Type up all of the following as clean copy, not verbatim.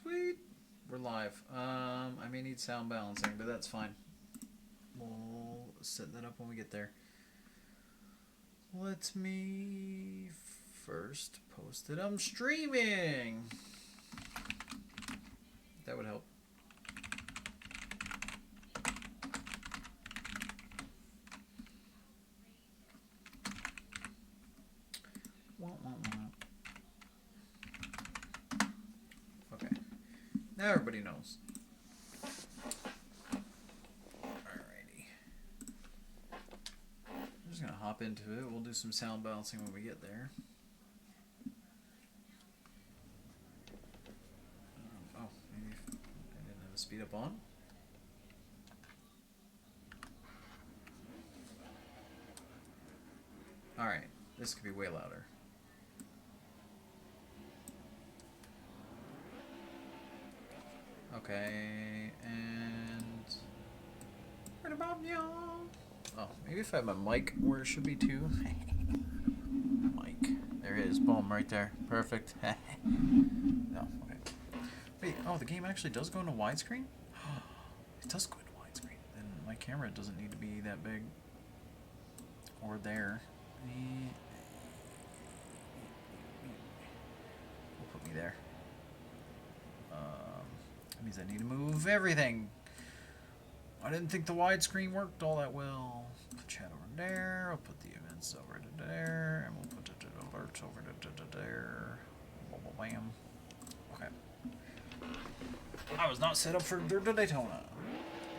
Sweet. We're live. I may need sound balancing, but that's fine. We'll set that up when we get there. Let me first post it. I'm streaming. That would help. Okay. Now everybody knows. Alrighty. I'm just gonna hop into it. We'll do some sound balancing when we get there. Oh, maybe I didn't have a speed up on. Alright, this could be way louder. Okay, and right about y'all. Oh, maybe if I have my mic where it should be too. Mic. There it is. Boom, right there. Perfect. No, okay. Wait, oh, the game actually does go into widescreen? It does go into widescreen. Then my camera doesn't need to be that big. Or there. We'll put me there. That means I need to move everything. I didn't think the widescreen worked all that well. Put chat over there. I'll put the events over to there. And we'll put the alerts over to there. Bam. Okay. I was not set up for Dirt-to-Daytona.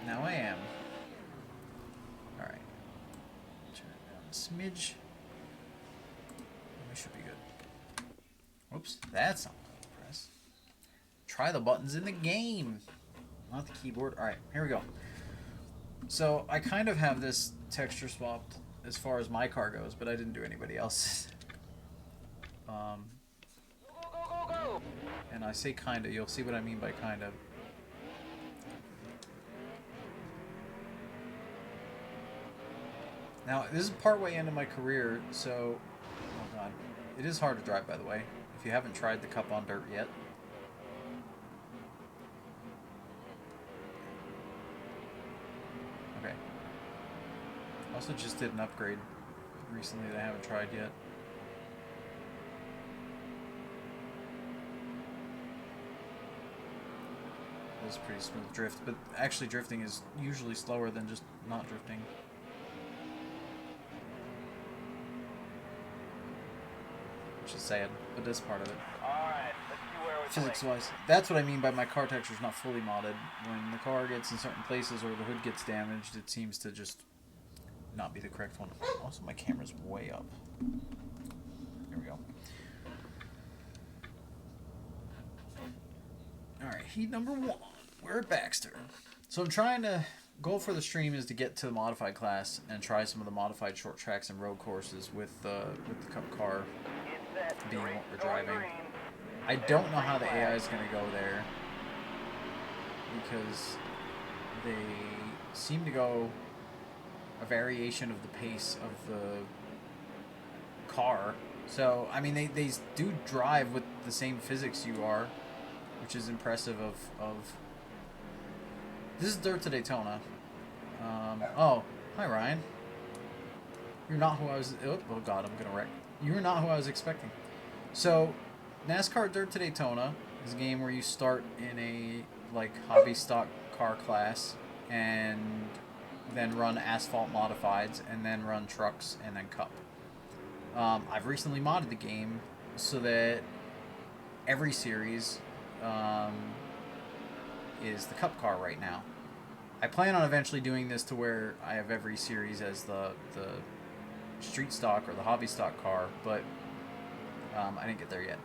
Now I am. Alright. Turn it down a smidge. We should be good. Whoops. That's not what I press. Try the buttons in the game, not the keyboard. Alright, here we go. So, I kind of have this texture swapped as far as my car goes, but I didn't do anybody else's. And I say kinda, you'll see what I mean by kinda. Now, this is partway into my career, so... Oh god. It is hard to drive, by the way, if you haven't tried the Cup on Dirt yet. Okay. Also just did an upgrade recently that I haven't tried yet. It was pretty smooth drift, but actually drifting is usually slower than just not drifting. Which is sad, but that's part of it. Alright, let's see where we're Physics-wise. That's what I mean by my car texture is not fully modded. When the car gets in certain places or the hood gets damaged, it seems to just not be the correct one. Also, my camera's way up. There we go. Alright, heat number 1. We're at Baxter. So I'm trying to... Goal for the stream is to get to the modified class and try some of the modified short tracks and road courses with the Cup car being what we're driving. I don't know how the AI is going to go there because they seem to go a variation of the pace of the car. So, I mean, they do drive with the same physics you are, which is impressive of... This is Dirt-to-Daytona. Oh, hi Ryan. You're not who I was... Oh god, I'm gonna wreck. You're not who I was expecting. So, NASCAR Dirt-to-Daytona is a game where you start in a, like, hobby stock car class and then run asphalt modifieds and then run trucks and then Cup. I've recently modded the game so that every series is the Cup car right now. I plan on eventually doing this to where I have every series as the street stock or the hobby stock car, but I didn't get there yet.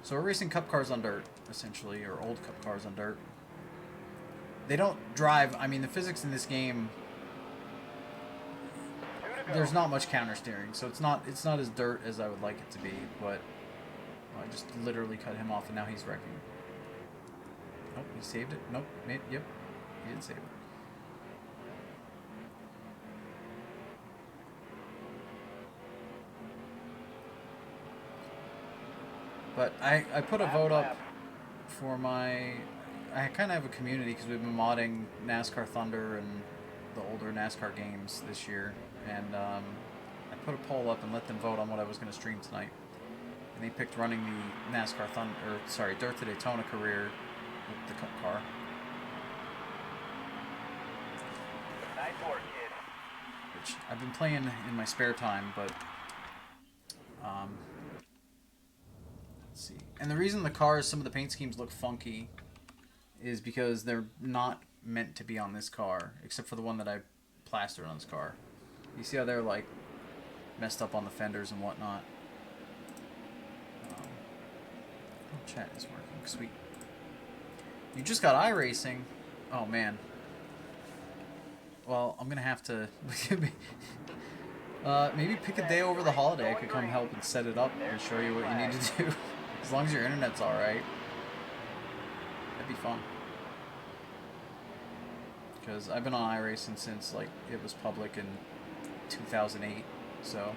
So we're racing Cup cars on dirt, essentially, or old Cup cars on dirt. They don't drive. I mean, the physics in this game, there's not much counter steering, so it's not as dirt as I would like it to be. But I just literally cut him off, and now he's wrecking. Nope, he saved it. Nope, yep, he did save it. But I put a vote up for my... I kind of have a community because we've been modding NASCAR Thunder and the older NASCAR games this year. And I put a poll up and let them vote on what I was going to stream tonight. And they picked running the NASCAR Thunder... Or, sorry, Dirt-to-Daytona career with the Cup car. Nice work, kid. Which I've been playing in my spare time, but... let's see. And the reason the cars, some of the paint schemes look funky is because they're not meant to be on this car, except for the one that I plastered on this car. You see how they're like messed up on the fenders and whatnot. Oh, chat is working. Sweet. You just got iRacing. Oh man. Well, I'm gonna have to maybe pick a day over the holiday. I could come help and set it up and show you what you need to do. As long as your internet's alright. That'd be fun. Because I've been on iRacing since like it was public in 2008, so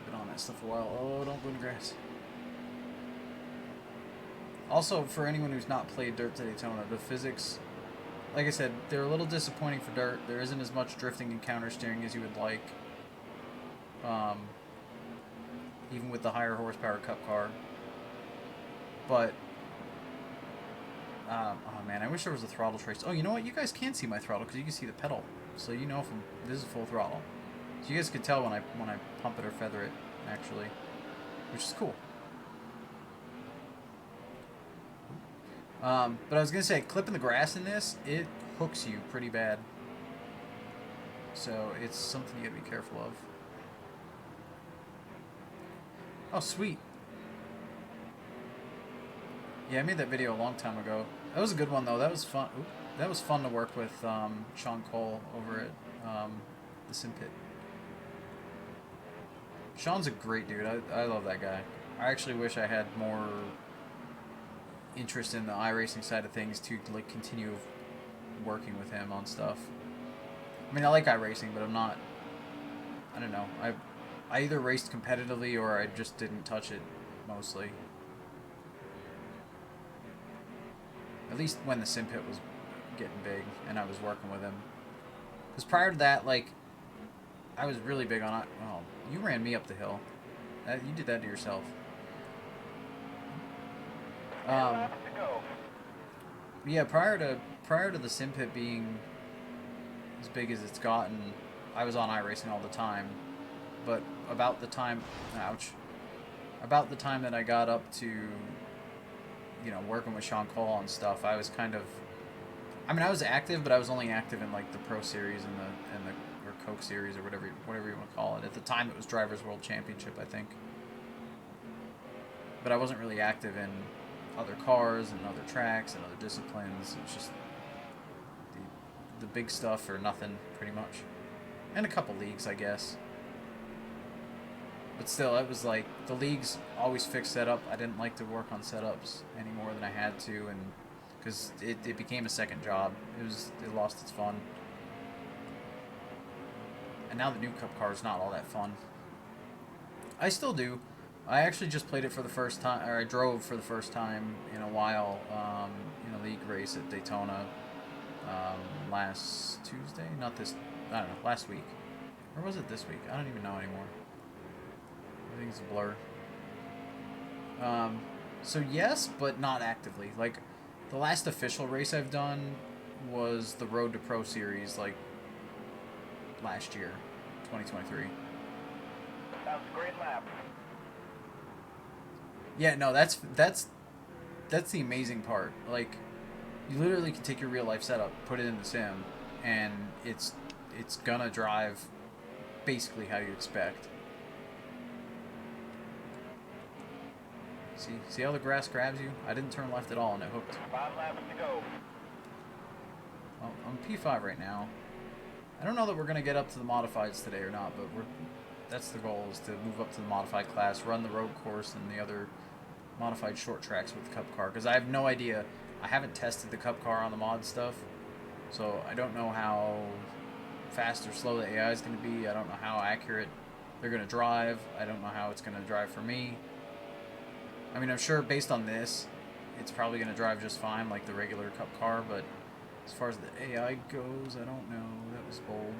been on that stuff a while. Oh, don't go in the grass. Also, for anyone who's not played Dirt-to-Daytona, the physics, like I said, they're a little disappointing for dirt. There isn't as much drifting and counter steering as you would like. Even with the higher horsepower Cup car. But oh man, I wish there was a throttle trace. Oh, you know what? You guys can see my throttle because you can see the pedal, so you know from this is full throttle. So you guys could tell when I pump it or feather it, actually, which is cool. But I was gonna say, clipping the grass in this, it hooks you pretty bad. So it's something you gotta be careful of. Oh, sweet. Yeah, I made that video a long time ago. That was a good one, though. That was fun. Oop. That was fun to work with Sean Cole over at the Sim Pit. Sean's a great dude. I love that guy. I actually wish I had more interest in the iRacing side of things to like continue working with him on stuff. I mean, I like iRacing, but I'm not... I don't know. I either raced competitively or I just didn't touch it, mostly. At least when the Sim Pit was getting big and I was working with him. Because prior to that, like, I was really big on it. Oh, you ran me up the hill. You did that to yourself. Yeah, prior to the Sim Pit being as big as it's gotten, I was on iRacing all the time. But about the time, about the time that I got up to, you know, working with Sean Cole and stuff, I was kind of, I mean, I was active, but I was only active in like the Pro Series and the or Coke Series or whatever you want to call it. At the time, it was Drivers World Championship, I think. But I wasn't really active in other cars and other tracks and other disciplines. It was just the big stuff or nothing, pretty much, and a couple leagues, I guess. But still, it was like, the leagues always fixed setup. I didn't like to work on setups any more than I had to, and because it became a second job. It lost its fun. And now the new Cup car is not all that fun. I still do. I actually just played it for the first time, or I drove for the first time in a while in a league race at Daytona last Tuesday? Not this, I don't know, last week. Or was it this week? I don't even know anymore. I think it's a blur. So yes, but not actively. Like, the last official race I've done was the Road to Pro Series, like, last year, 2023. That was a great lap. Yeah, no, that's the amazing part. Like, you literally can take your real life setup, put it in the sim, and it's gonna drive basically how you expect. See how the grass grabs you? I didn't turn left at all, and it hooked. 5 laps to go. Well, I'm P5 right now. I don't know that we're gonna get up to the modifieds today or not, but that's the goal, is to move up to the modified class, run the road course and the other modified short tracks with the Cup car, because I have no idea. I haven't tested the Cup car on the mod stuff, so I don't know how fast or slow the AI is going to be. I don't know how accurate they're going to drive. I don't know how it's going to drive for me. I mean, I'm sure based on this, it's probably going to drive just fine, like the regular Cup car, but as far as the AI goes, I don't know. That was bold.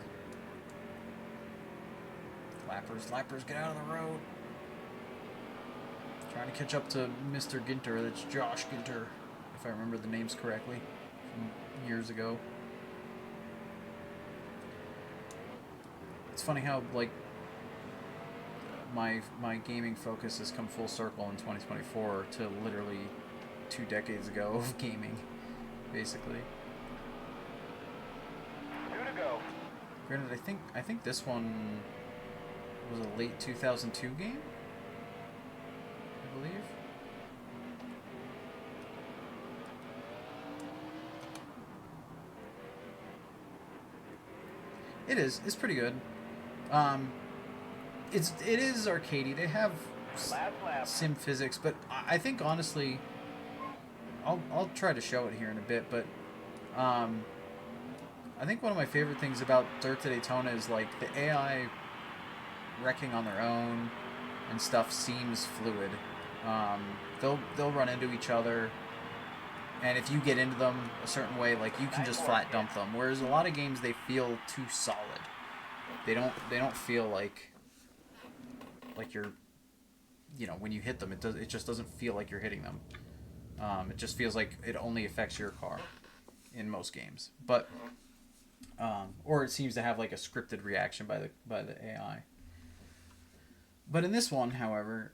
Lappers, get out of the road. Trying to catch up to Mr. Ginter. That's Josh Ginter, if I remember the names correctly from years ago. It's funny how, like, my gaming focus has come full circle in 2024 to literally 2 decades ago of gaming, basically. 2 to go. Granted, I think this one was a late 2002 game, I believe. It is. It's pretty good. It is arcadey. They have Last lap. sim physics, but I think honestly, I'll try to show it here in a bit. But I think one of my favorite things about Dirt-to-Daytona is like the AI wrecking on their own and stuff seems fluid. They'll run into each other, and if you get into them a certain way, like you can just flat dump them. Whereas a lot of games they feel too solid. They don't feel like you're, you know, when you hit them, it just doesn't feel like you're hitting them. It just feels like it only affects your car in most games, but or it seems to have like a scripted reaction by the AI. But in this one, however,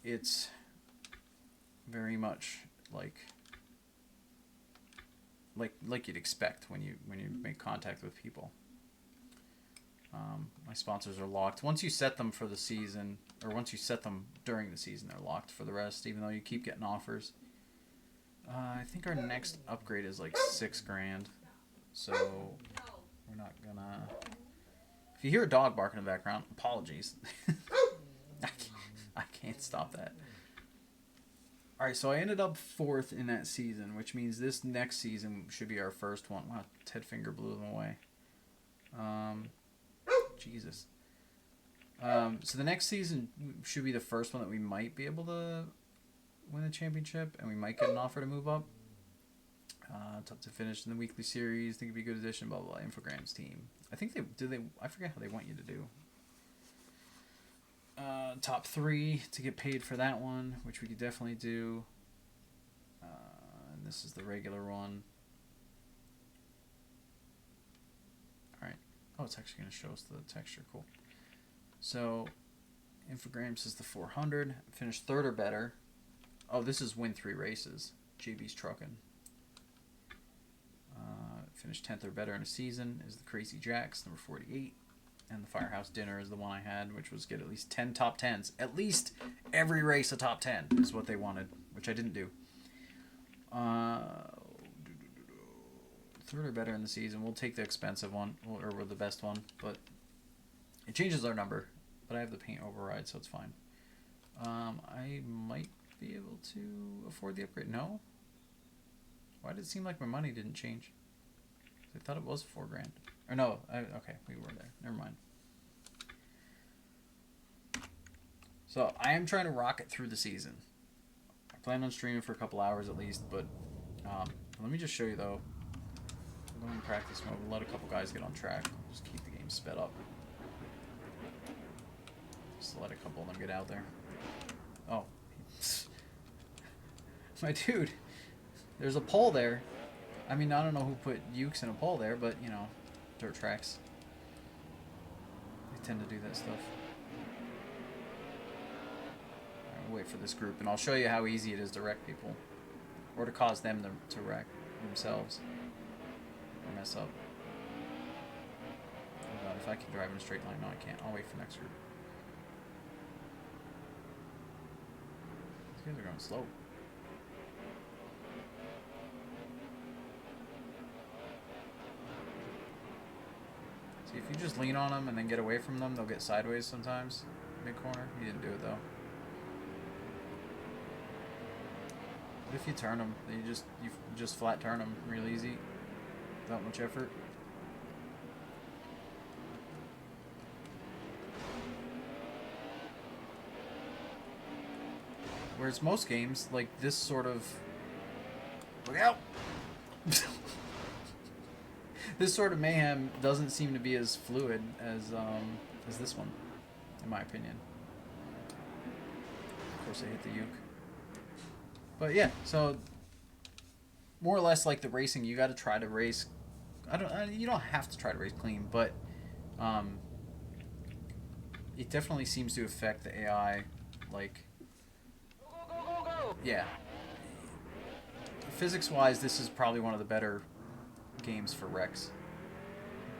it's very much like you'd expect when you make contact with people. My sponsors are locked. Once you set them for the season, or once you set them during the season, they're locked for the rest, even though you keep getting offers. I think our next upgrade is like $6,000, so we're not gonna... If you hear a dog barking in the background, apologies. I can't stop that. Alright, so I ended up 4th in that season, which means this next season should be our first one. Wow, Ted Finger blew them away. Jesus. So the next season should be the first one that we might be able to win the championship, and we might get an offer to move up. Top to finish in the weekly series. Think it'd be a good addition. Blah blah blah. Infogrames team. I think they. I forget how they want you to do. Top 3 to get paid for that one, which we could definitely do. And this is the regular one. Alright. Oh, it's actually going to show us the texture. Cool. So, Infogrames is the 400. Finished 3rd or better. Oh, this is win 3 races. JB's trucking. Finished 10th or better in a season is the Crazy Jacks, number 48. And the Firehouse Dinner is the one I had, which was get at least 10 top 10s. At least every race a top 10 is what they wanted, which I didn't do. 3rd or better in the season. We'll take the expensive one, or the best one, but it changes our number. But I have the paint override, so it's fine. I might be able to afford the upgrade. No? Why did it seem like my money didn't change? I thought it was $4,000. Or no, okay, we were there. Never mind. So I am trying to rocket through the season. I plan on streaming for a couple hours at least, but let me just show you though. I'm going in practice mode. We'll let a couple guys get on track. Just keep the game sped up. Just let a couple of them get out there. Oh. My dude. There's a pole there. I mean, I don't know who put ukes in a pole there, but, you know, dirt tracks. They tend to do that stuff. Alright, we'll wait for this group, and I'll show you how easy it is to wreck people. Or to cause them to wreck themselves. Or mess up. Oh god, if I can drive in a straight line. No, I can't. I'll wait for next group. These guys are going slow. See, if you just lean on them and then get away from them, they'll get sideways sometimes. Mid-corner. He didn't do it, though. What if you turn them? You just flat turn them real easy. Without much effort. Whereas most games, like this sort of... Look out! This sort of mayhem doesn't seem to be as fluid as this one, in my opinion. Of course I hit the uke. But yeah, so more or less like the racing, you got to try to race. You don't have to try to race clean, but it definitely seems to affect the AI. Like, yeah, physics-wise, this is probably one of the better games for wrecks,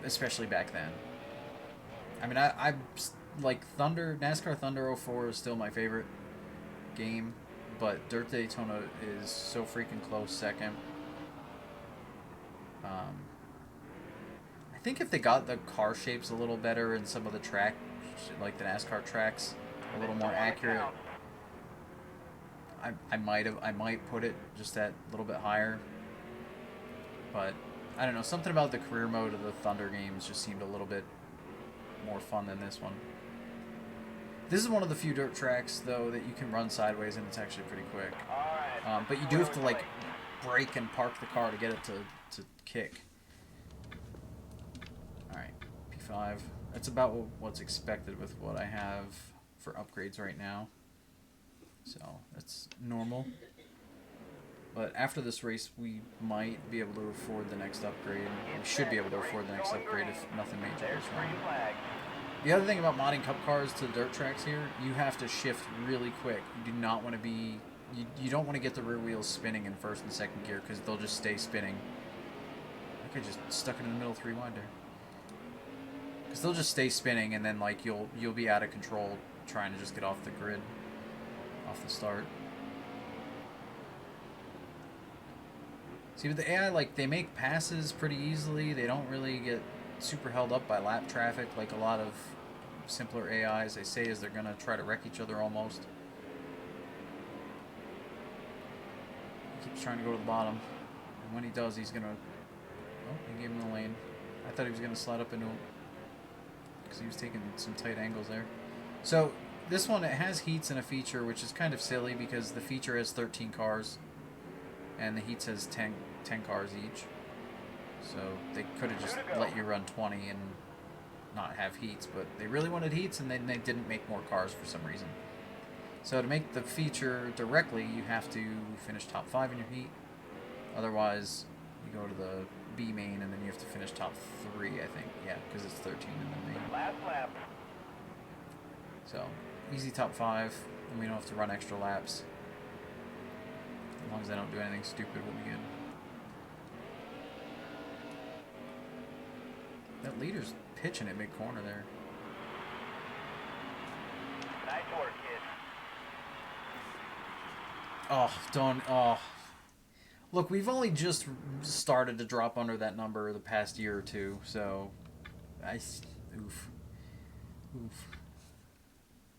especially back then. I mean, I like NASCAR Thunder 04 is still my favorite game, but Dirt-to-Daytona is so freaking close second. I think if they got the car shapes a little better and some of the track, like the NASCAR tracks, a little more accurate, I might put it just that little bit higher. But I don't know, something about the career mode of the Thunder games just seemed a little bit more fun than this one. This is one of the few dirt tracks though that you can run sideways and it's actually pretty quick. But you do have to like brake and park the car to get it to kick. Alright, P5. That's about what's expected with what I have for upgrades right now. So that's normal. But after this race, we might be able to afford the next upgrade. We should be able to afford the next upgrade if nothing major goes wrong. The other thing about modding cup cars to dirt tracks here, you have to shift really quick. You do not want to be... You don't want to get the rear wheels spinning in first and second gear because they'll just stay spinning. I just stuck it in the middle 3-winder. Because they'll just stay spinning and then like you'll be out of control trying to just get off the grid, off the start. See, with the AI, like, they make passes pretty easily. They don't really get super held up by lap traffic like a lot of simpler AIs. They say as they're going to try to wreck each other almost. He keeps trying to go to the bottom. And when he does, he's going to... Oh, he gave him the lane. I thought he was going to slide up into him. Because he was taking some tight angles there. So, this one, it has heats and a feature, which is kind of silly because the feature has 13 cars. And the heats has 10 cars each. So they could have just let you run 20 and not have heats, but they really wanted heats and then they didn't make more cars for some reason. So to make the feature directly, you have to finish top 5 in your heat. Otherwise, you go to the B main and then you have to finish top 3, I think. Yeah, because it's 13 in the main. Last lap. So, easy top 5, and we don't have to run extra laps. As long as I don't do anything stupid, we'll be good. That leader's pitching at mid-corner there. Nice work, kid. Oh, don't... Oh. Look, we've only just started to drop under that number the past year or two, so... Oof. Oof.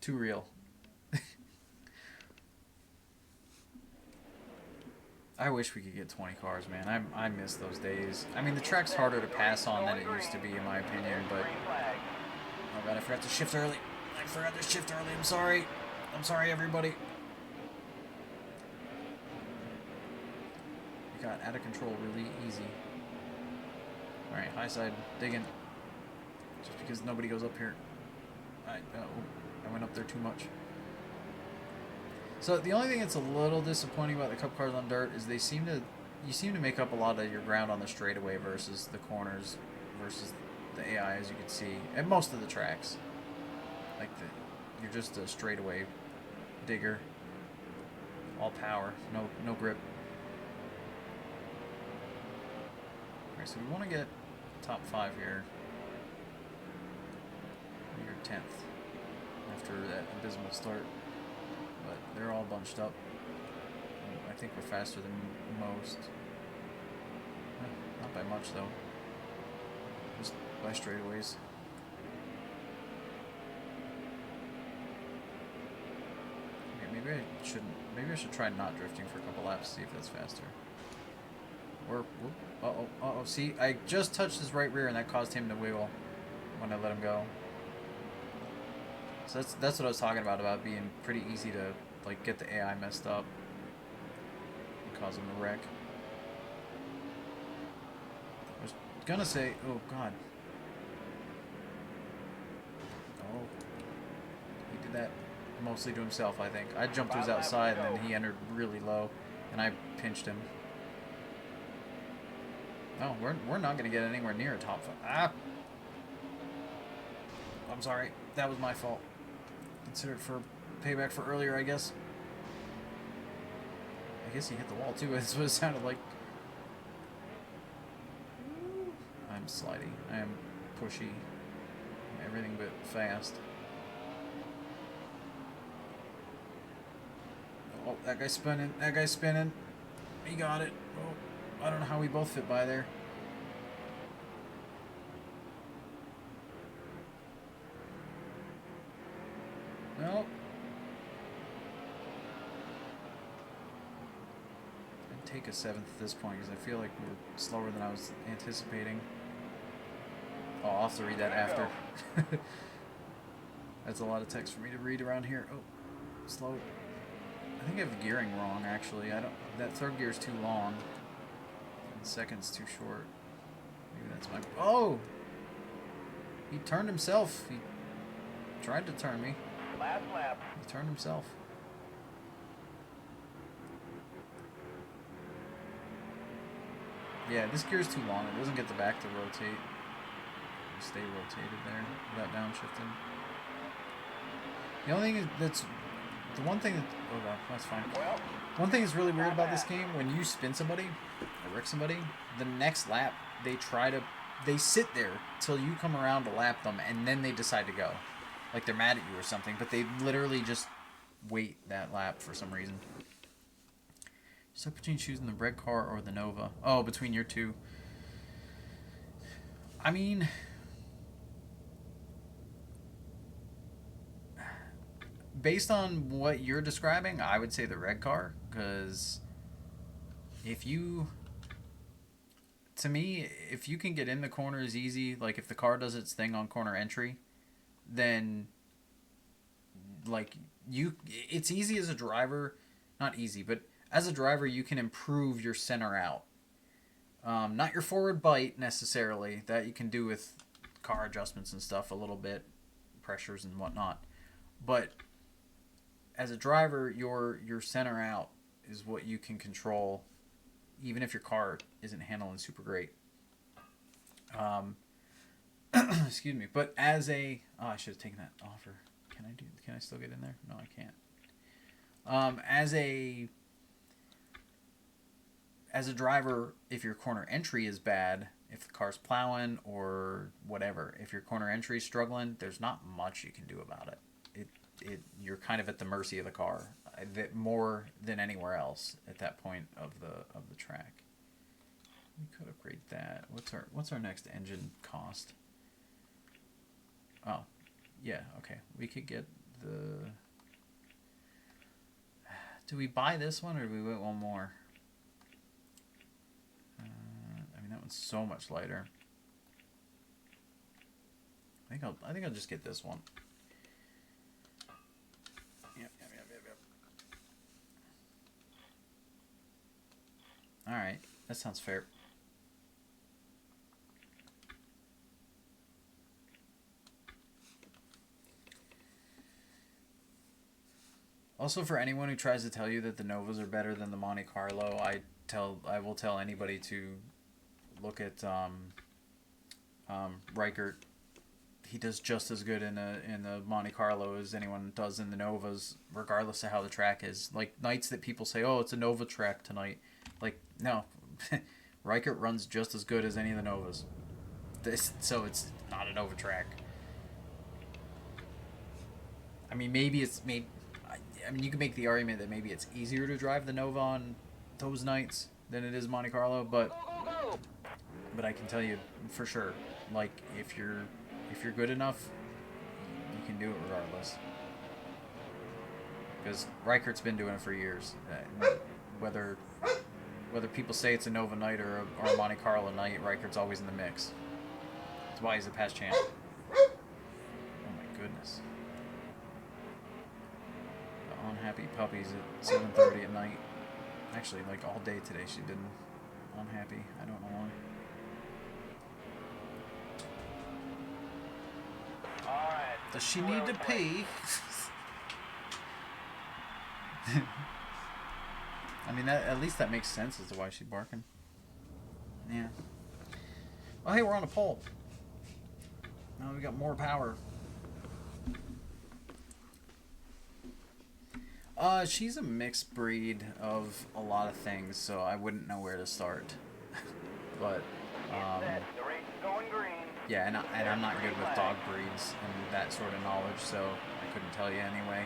Too real. I wish we could get 20 cars, man. I miss those days. I mean, the track's harder to pass on than it used to be, in my opinion, but... Oh god, I forgot to shift early. I'm sorry. I'm sorry, everybody. It got out of control really easy. Alright, high side, digging. Just because nobody goes up here. I went up there too much. So the only thing that's a little disappointing about the cup cars on dirt is you seem to make up a lot of your ground on the straightaway versus the corners versus the AI, as you can see, and most of the tracks. Like you're just a straightaway digger, all power, no grip. Alright, so we want to get top 5 here. You're 10th after that abysmal start. But they're all bunched up. I think we're faster than most. Not by much, though. Just by straightaways. Okay, maybe I shouldn't. Maybe I should try not drifting for a couple laps to see if that's faster. Or, uh-oh. See, I just touched his right rear and that caused him to wiggle when I let him go. So that's what I was talking about being pretty easy to like get the AI messed up and cause him a wreck. I was gonna say, oh god. Oh, he did that mostly to himself, I think. I jumped to his outside and then he entered really low, and I pinched him. No, we're not gonna get anywhere near a top 5. Ah! I'm sorry. That was my fault. Consider it for payback for earlier, I guess. I guess he hit the wall too. That's what it sounded like. I'm slidey. I am pushy. I'm everything but fast. Oh, that guy's spinning. That guy's spinning. He got it. Oh, I don't know how we both fit by there. No. I'd take a 7th at this point because I feel like we're slower than I was anticipating. Oh, I'll have to read that after. That's a lot of text for me to read around here. Oh, slow. I think I have the gearing wrong, actually. I don't. That third gear's too long. And the second's too short. Maybe that's my. Oh! He turned himself. He tried to turn me. Last lap. He turned himself. Yeah, this gear's too long. It doesn't get the back to rotate. Stay rotated there without downshifting. The only thing that's the one thing that oh god, that's fine. Well, One thing that's really weird about this game, when you spin somebody or wreck somebody, the next lap they sit there till you come around to lap them and then they decide to go. Like they're mad at you or something, but they literally just wait that lap for some reason. Stuck between choosing the red car or the Nova. Oh, between your two. I mean, based on what you're describing, I would say the red car, because to me, if you can get in the corners easy, like if the car does its thing on corner entry, then like it's easy as a driver, not easy, but as a driver you can improve your center out. Not your forward bite necessarily, that you can do with car adjustments and stuff a little bit, pressures and whatnot, but as a driver, your center out is what you can control, even if your car isn't handling super great. Excuse me. But as a I should have taken that offer. Can I still get in there? No, I can't. As a driver, if your corner entry is bad, if the car's plowing or whatever, if your corner entry is struggling, there's not much you can do about it. You're kind of at the mercy of the car, more than anywhere else at that point of the track. We could upgrade that. What's our next engine cost? Oh, yeah, okay. We could get the. Do we buy this one or do we wait one more? I mean that one's so much lighter. I think I'll just get this one. Yep. Alright, that sounds fair. Also, for anyone who tries to tell you that the Novas are better than the Monte Carlo, I will tell anybody to look at Reichert. He does just as good in the Monte Carlo as anyone does in the Novas, regardless of how the track is. Like nights that people say, "Oh, it's a Nova track tonight." Like, no, Reichert runs just as good as any of the Novas. So it's not a Nova track. I mean, maybe it's made. I mean, you can make the argument that maybe it's easier to drive the Nova on those nights than it is Monte Carlo, but I can tell you for sure, like if you're good enough, you can do it regardless. Because Reichert's been doing it for years. Whether people say it's a Nova night or a Monte Carlo night, Reichert's always in the mix. That's why he's a past champ. Oh my goodness. unhappy puppies at 7:30 at night. Actually, like all day today, she's been unhappy. I don't know why. Alright. Does she need to pee? I mean, at least that makes sense as to why she's barking. Yeah. Oh, hey, we're on a pole. Now we got more power. She's a mixed breed of a lot of things, so I wouldn't know where to start. But, The race is going green. yeah, and I'm not good with dog breeds and that sort of knowledge, so I couldn't tell you anyway.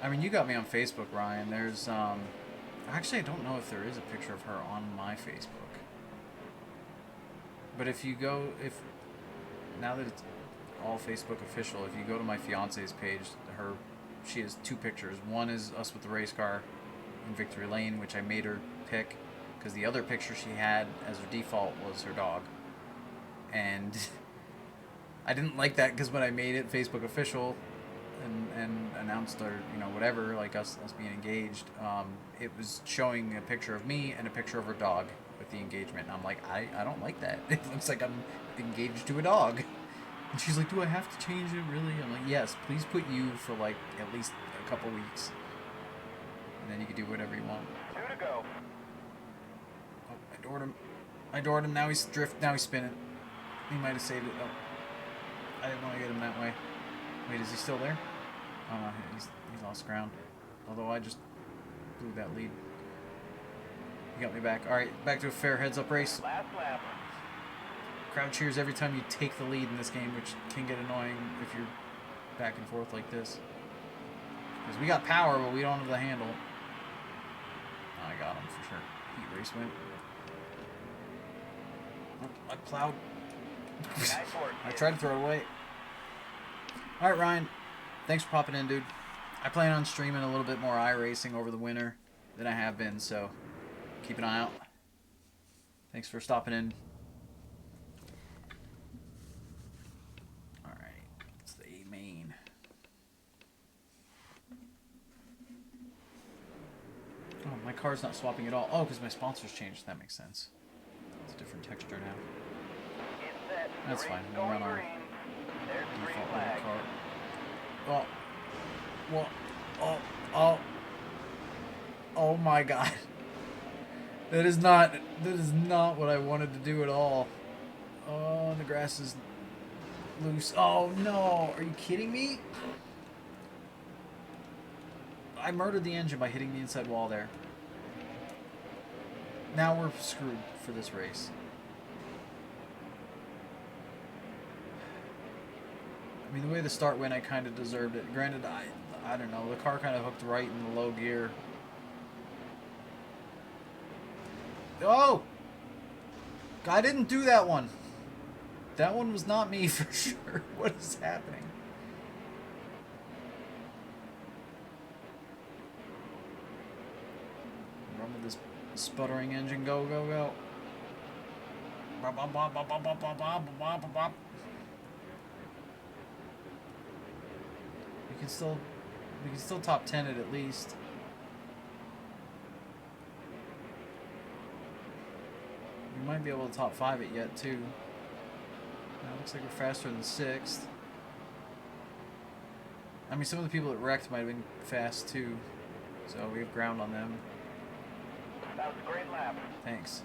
I mean, you got me on Facebook, Ryan. Actually, I don't know if there is a picture of her on my Facebook. But now that it's all Facebook official, if you go to my fiance's page, she has two pictures. One is us with the race car in Victory Lane, which I made her pick, because the other picture she had as her default was her dog. And I didn't like that, because when I made it Facebook official and announced our, whatever, like us being engaged, it was showing a picture of me and a picture of her dog with the engagement. And I'm like, I don't like that. It looks like I'm engaged to a dog. And she's like, do I have to change it, really? I'm like, yes, please put you for, like, at least a couple weeks. And then you can do whatever you want. 2 to go. Oh, I doored him. Now he's spinning. He might have saved it. Oh, I didn't want to get him that way. Wait, is he still there? Oh, no, he's lost ground. Although I just blew that lead. He got me back. All right, back to a fair heads-up race. Last lap. Crowd cheers every time you take the lead in this game, which can get annoying if you're back and forth like this. Because we got power, but we don't have the handle. Oh, I got him for sure. Heat race win. Oh, I plowed. Nice work, I kid. tried to throw it away. Alright, Ryan. Thanks for popping in, dude. I plan on streaming a little bit more iRacing over the winter than I have been, so keep an eye out. Thanks for stopping in. Alright, it's the A main. Oh, my car's not swapping at all. Oh, because my sponsors changed. That makes sense. It's a different texture now. Get set. That's The fine. race is We'll going run our green. There's the green default flag. car. Oh my god. That is not what I wanted to do at all. Oh, and the grass is loose. Oh no, are you kidding me? I murdered the engine by hitting the inside wall there. Now we're screwed for this race. I mean, the way the start went, I kind of deserved it. Granted, I don't know. The car kind of hooked right in the low gear. Oh! I didn't do that one. That one was not me for sure. What is happening? Run with this sputtering engine. Go, go, go. Bop, bop, bop, bop, bop, bop, bop, bop, bop, bop. We can still top 10 it at least. We might be able to top 5 it yet too. Now, looks like we're faster than 6th. I mean, some of the people that wrecked might have been fast too, so we have ground on them. That was a great lap. Thanks.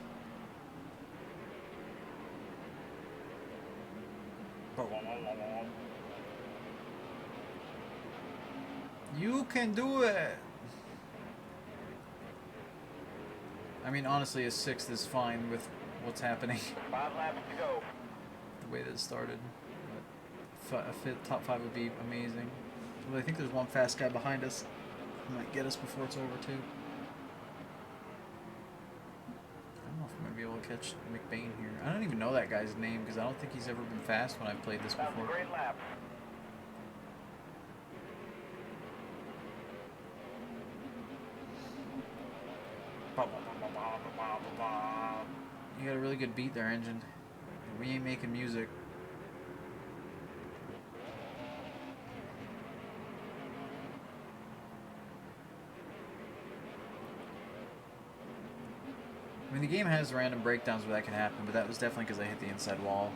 You can do it! I mean, honestly, a 6th is fine with what's happening. 5 laps to go. The way that it started. But top 5 would be amazing. Well, I think there's one fast guy behind us who might get us before it's over, too. I don't know if I'm going to be able to catch McBain here. I don't even know that guy's name because I don't think he's ever been fast when I've played this That was a before. great lap. You got a really good beat there, engine. We ain't making music. I mean, the game has random breakdowns where that can happen, but that was definitely because I hit the inside wall.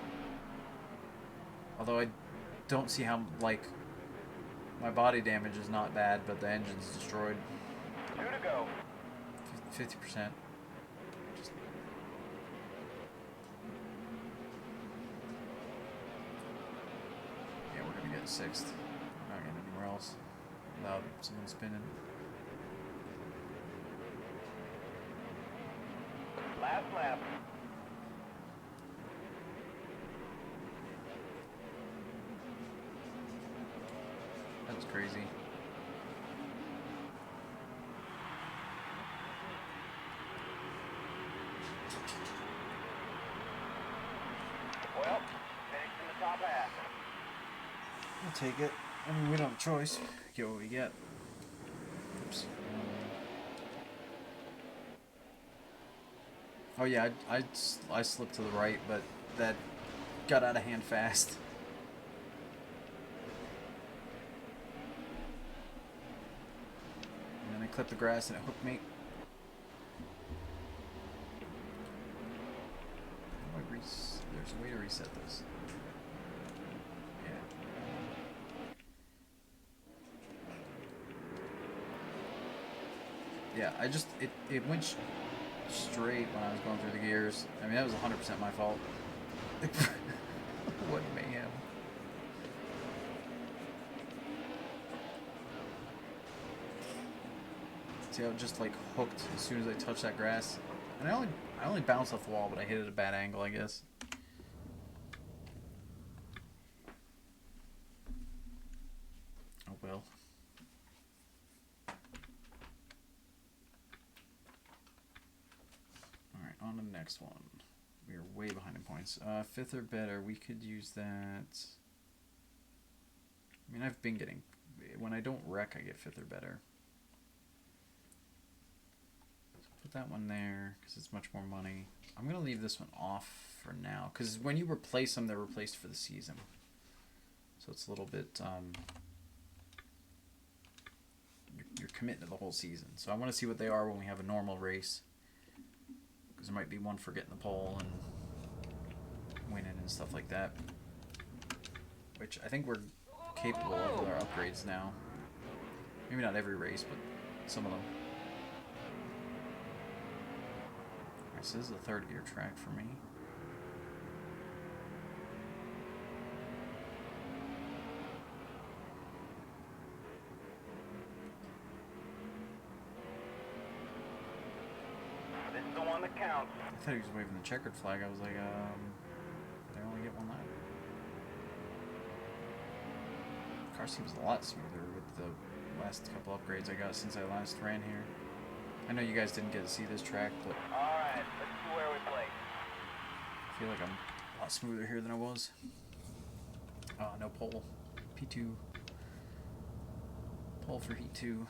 Although I don't see how, like, my body damage is not bad, but the engine's destroyed. 2 to go. 50%. Just... Yeah, we're gonna get 6th. We're not getting anywhere else without someone spinning. Last lap. That was crazy. Well, finished in the top half. We'll take it. I mean, we don't have a choice. Get what we get. Oops. Oh yeah, I slipped to the right, but that got out of hand fast. And then I clipped the grass and it hooked me. How do I there's a way to reset this. Yeah, it went straight when I was going through the gears. I mean, that was 100% my fault. What mayhem. See how it just like hooked as soon as I touched that grass. And I only bounced off the wall, but I hit it at a bad angle, I guess. Oh well. Alright, on to the next one. We are way behind in points. 5th or better, we could use that. I mean, I've been getting... When I don't wreck, I get 5th or better. So put that one there, because it's much more money. I'm going to leave this one off for now, because when you replace them, they're replaced for the season. So it's a little bit... You're committing to the whole season. So I want to see what they are when we have a normal race. Because there might be one for getting the pole and winning and stuff like that. Which I think we're capable of with our upgrades now. Maybe not every race, but some of them. Alright, so this is a 3rd gear track for me. This is the one that counts. I thought he was waving the checkered flag. I was like, they only get one lap. The car seems a lot smoother with the last couple upgrades I got since I last ran here. I know you guys didn't get to see this track, but Alright, let's see where we play. I feel like I'm a lot smoother here than I was. No pole. P2. Pole for Heat 2.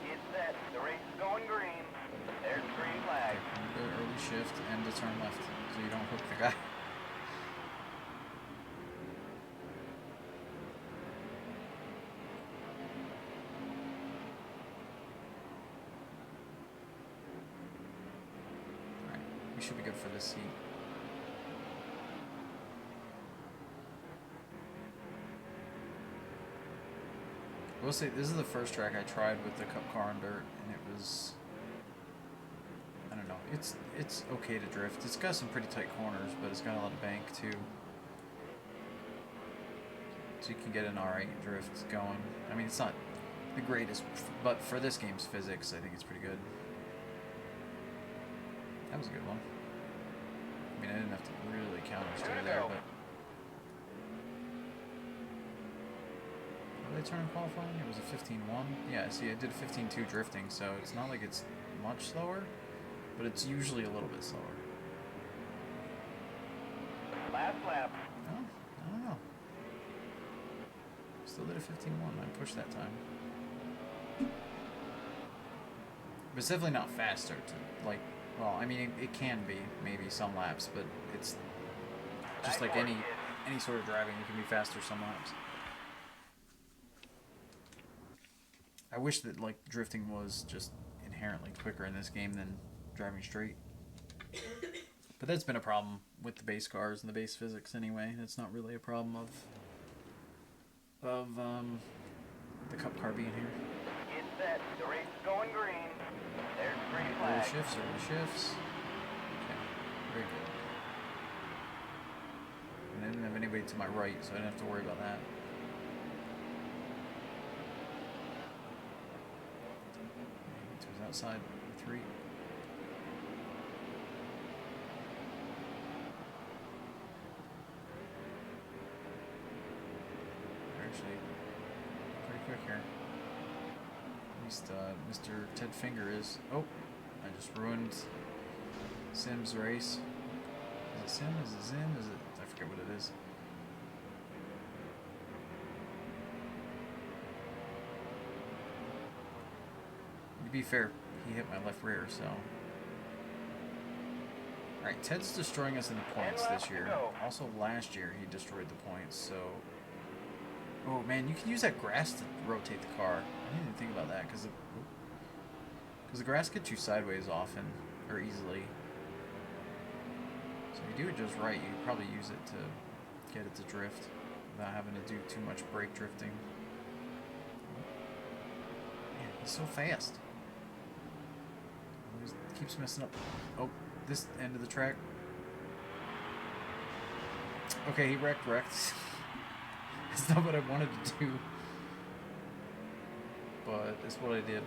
Get set. The race is going green. There's the green flag. Okay, early shift and to turn left so you don't hook the guy. Alright, we should be good for this heat. I will say, this is the first track I tried with the Cup car on dirt, and it was... I don't know, it's okay to drift. It's got some pretty tight corners, but it's got a lot of bank too. So you can get an alright drift going. I mean, it's not the greatest, but for this game's physics, I think it's pretty good. That was a good one. I mean, I didn't have to really counter steer there, but... What did I turn in qualifying? It was a 15-1. Yeah, see, I did 15-2 drifting, so it's not like it's much slower, but it's usually a little bit slower. Last lap. Oh, I don't know. Still did a 15-1. I pushed that time. But it's definitely not faster to, like, well, I mean, it can be, maybe some laps, but it's just like any sort of driving, you can be faster some laps. I wish that like drifting was just inherently quicker in this game than driving straight. But that's been a problem with the base cars and the base physics anyway. It's not really a problem of the cup car being here. Get set. The race is going green. There's the green Early flag. shifts, early shifts. Okay, very good. And I didn't have anybody to my right, so I didn't have to worry about that. It was outside 3. Actually, pretty quick here. At least Mr. Ted Finger is. Oh, I just ruined Sim's race. Is it Sim? Is it Zim? Is it? I forget what it is. To be fair, he hit my left rear, so. Alright, Ted's destroying us in the points this year. Also, last year he destroyed the points, so. Oh man, you can use that grass to rotate the car. I didn't even think about that because the grass gets you sideways often or easily. So if you do it just right, you can probably use it to get it to drift without having to do too much brake drifting. Man, he's so fast. Always keeps messing up. Oh, this end of the track. Okay, he wrecked. It's not what I wanted to do, but it's what I did.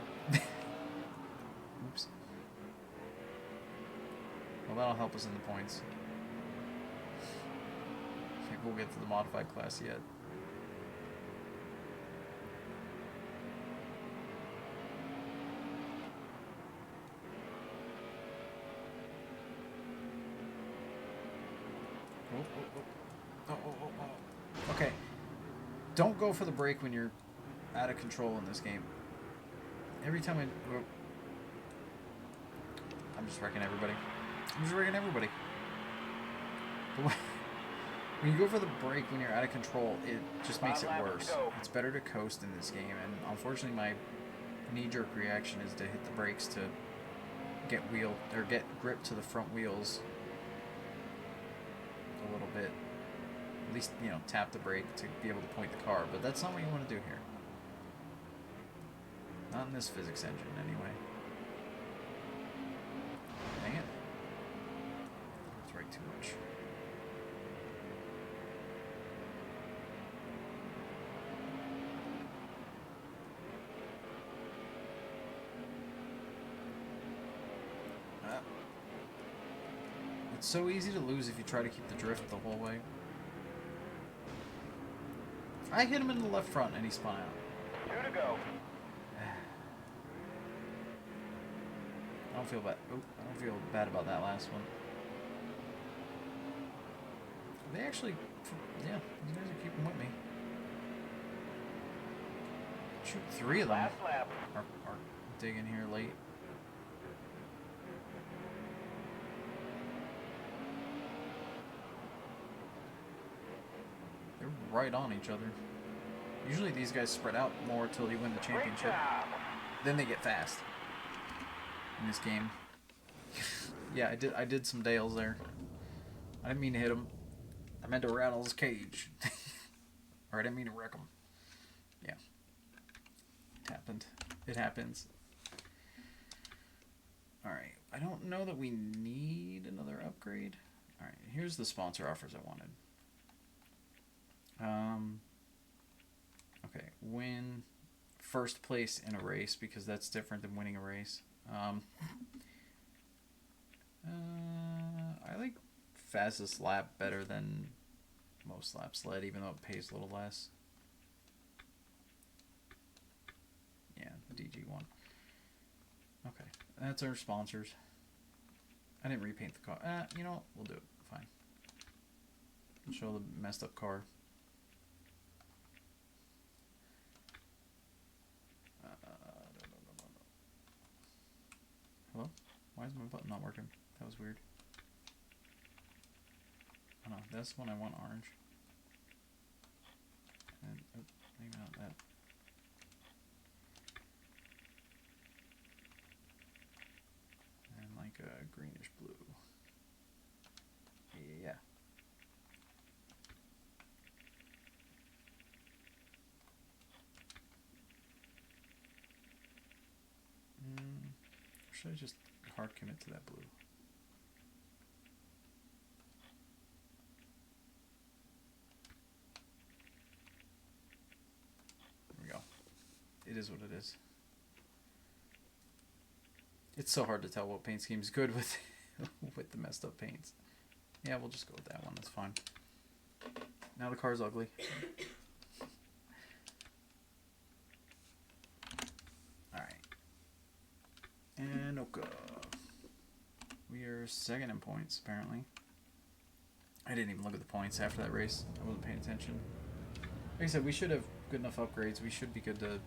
Oops. Well, that'll help us in the points. I think we'll get to the modified class yet. Oh. Okay. Don't go for the brake when you're out of control in this game. Every time I'm just wrecking everybody. But when you go for the brake when you're out of control, it just makes it worse. It's better to coast in this game, and unfortunately my knee-jerk reaction is to hit the brakes to get grip to the front wheels a little bit. At least, you know, tap the brake to be able to point the car, but that's not what you want to do here. Not in this physics engine, anyway. Dang it. That's right too much. It's so easy to lose if you try to keep the drift the whole way. I hit him in the left front and he spun out. 2 to go. I don't feel bad. Oh, I don't feel bad about that last one. They actually, yeah, these guys are keeping with me. Shoot, 3 of them Last lap. are digging here late. They're right on each other. Usually these guys spread out more till you win the championship. Then they get fast. In this game. Yeah, I did some Dales there. I didn't mean to hit him. I meant to rattle his cage. Or I didn't mean to wreck him. Yeah. It happened. It happens. Alright. I don't know that we need another upgrade. Alright, here's the sponsor offers I wanted. Okay, win first place in a race, because that's different than winning a race. I like fastest lap better than most laps led, even though it pays a little less. Yeah, the DG one. Okay, that's our sponsors. I didn't repaint the car. You know what? We'll do it. Fine. I'll show the messed up car. Hello? Why is my button not working? That was weird. Oh no, that's when I want orange. And, oh, maybe not that. greenish blue. Yeah. Or should I just hard commit to that blue? There we go. It is what it is. It's so hard to tell what paint scheme's good with with the messed up paints. Yeah, we'll just go with that one. That's fine. Now the car's ugly. Alright. And Oka. We are second in points, apparently. I didn't even look at the points after that race. I wasn't paying attention. Like I said, we should have good enough upgrades. We should be good to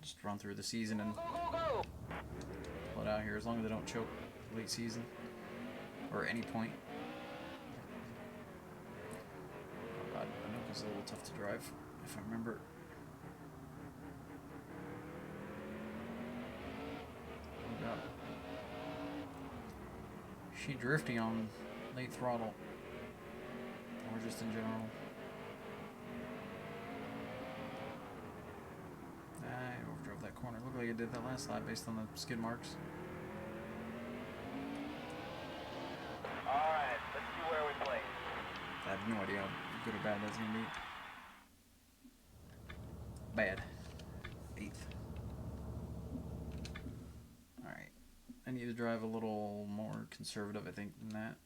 just run through the season and pull it out here, as long as they don't choke late season or any point. Oh god, I know it's a little tough to drive, if I remember. Oh god. She drifting on late throttle. Or just in general. I overdrove that corner. Looked like I did that last lap based on the skid marks. Alright, let's see where we play. I have no idea how good or bad that's going to be. Bad. 8th. Alright. I need to drive a little more conservative, I think, than that.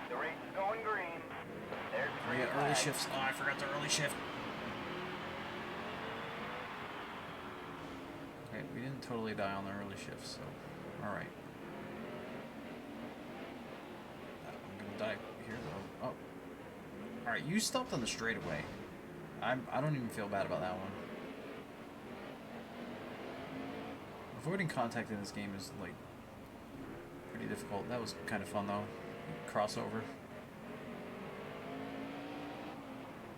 The race is going green. There's We got early shifts. Oh, I forgot the early shift. Okay, we didn't totally die on the early shift, so alright. I'm gonna die here though. Oh. Alright, you stopped on the straightaway. I don't even feel bad about that one. Avoiding contact in this game is like pretty difficult. That was kind of fun though. Crossover.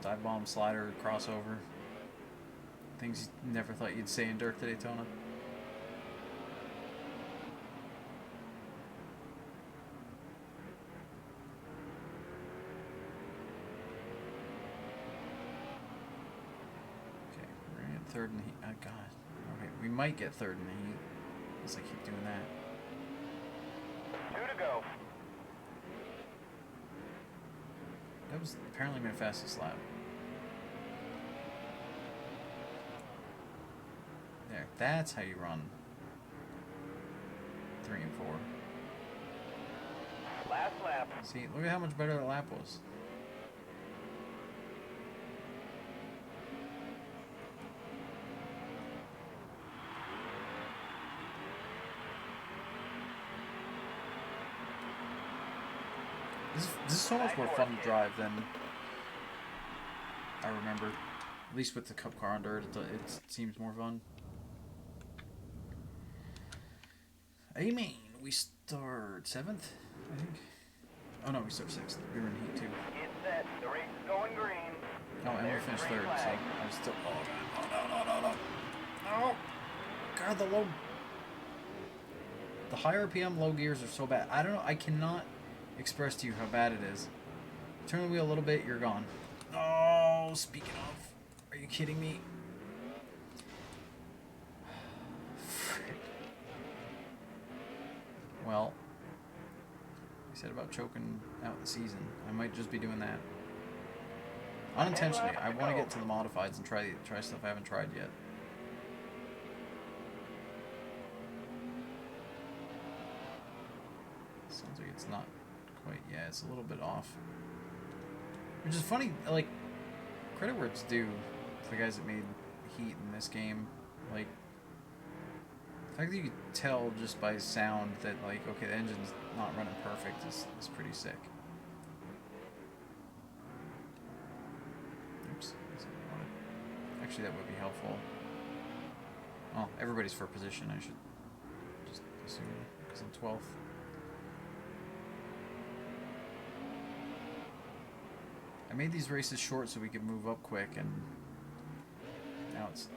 Dive bomb, slider, crossover. Things you never thought you'd say in Dirt-to-Daytona. Okay, we're gonna get third in the heat. Oh god. Okay, we might get third in the heat. Unless I keep doing that. 2 to go. That was apparently my fastest lap. There, that's how you run 3 and 4. Last lap. See, look at how much better that lap was. This is so much more fun to drive than I remember. At least with the Cup car on dirt, it seems more fun. Amen. We start 7th, I think. Oh no, we start 6th. We were in heat 2. It's set. The race is going green. Oh, and we There's finished green 3rd, so flag. I was still. Oh no! No! God, the high RPM low gears are so bad. I don't know. I cannot express to you how bad it is. Turn the wheel a little bit, you're gone. Oh, speaking of, are you kidding me? Frick. Well, I said about choking out the season. I might just be doing that. Unintentionally. I want to get to the modifieds and try stuff I haven't tried yet. Sounds like it's not quite. Yeah, it's a little bit off. Which is funny, like, credit where it's due to the guys that made Heat in this game. Like, the fact that you can tell just by sound that, like, okay, the engine's not running perfect is pretty sick. Oops. Actually, that would be helpful. Well, everybody's for position, I should just assume, because I'm 12th. I made these races short so we could move up quick, and Now it's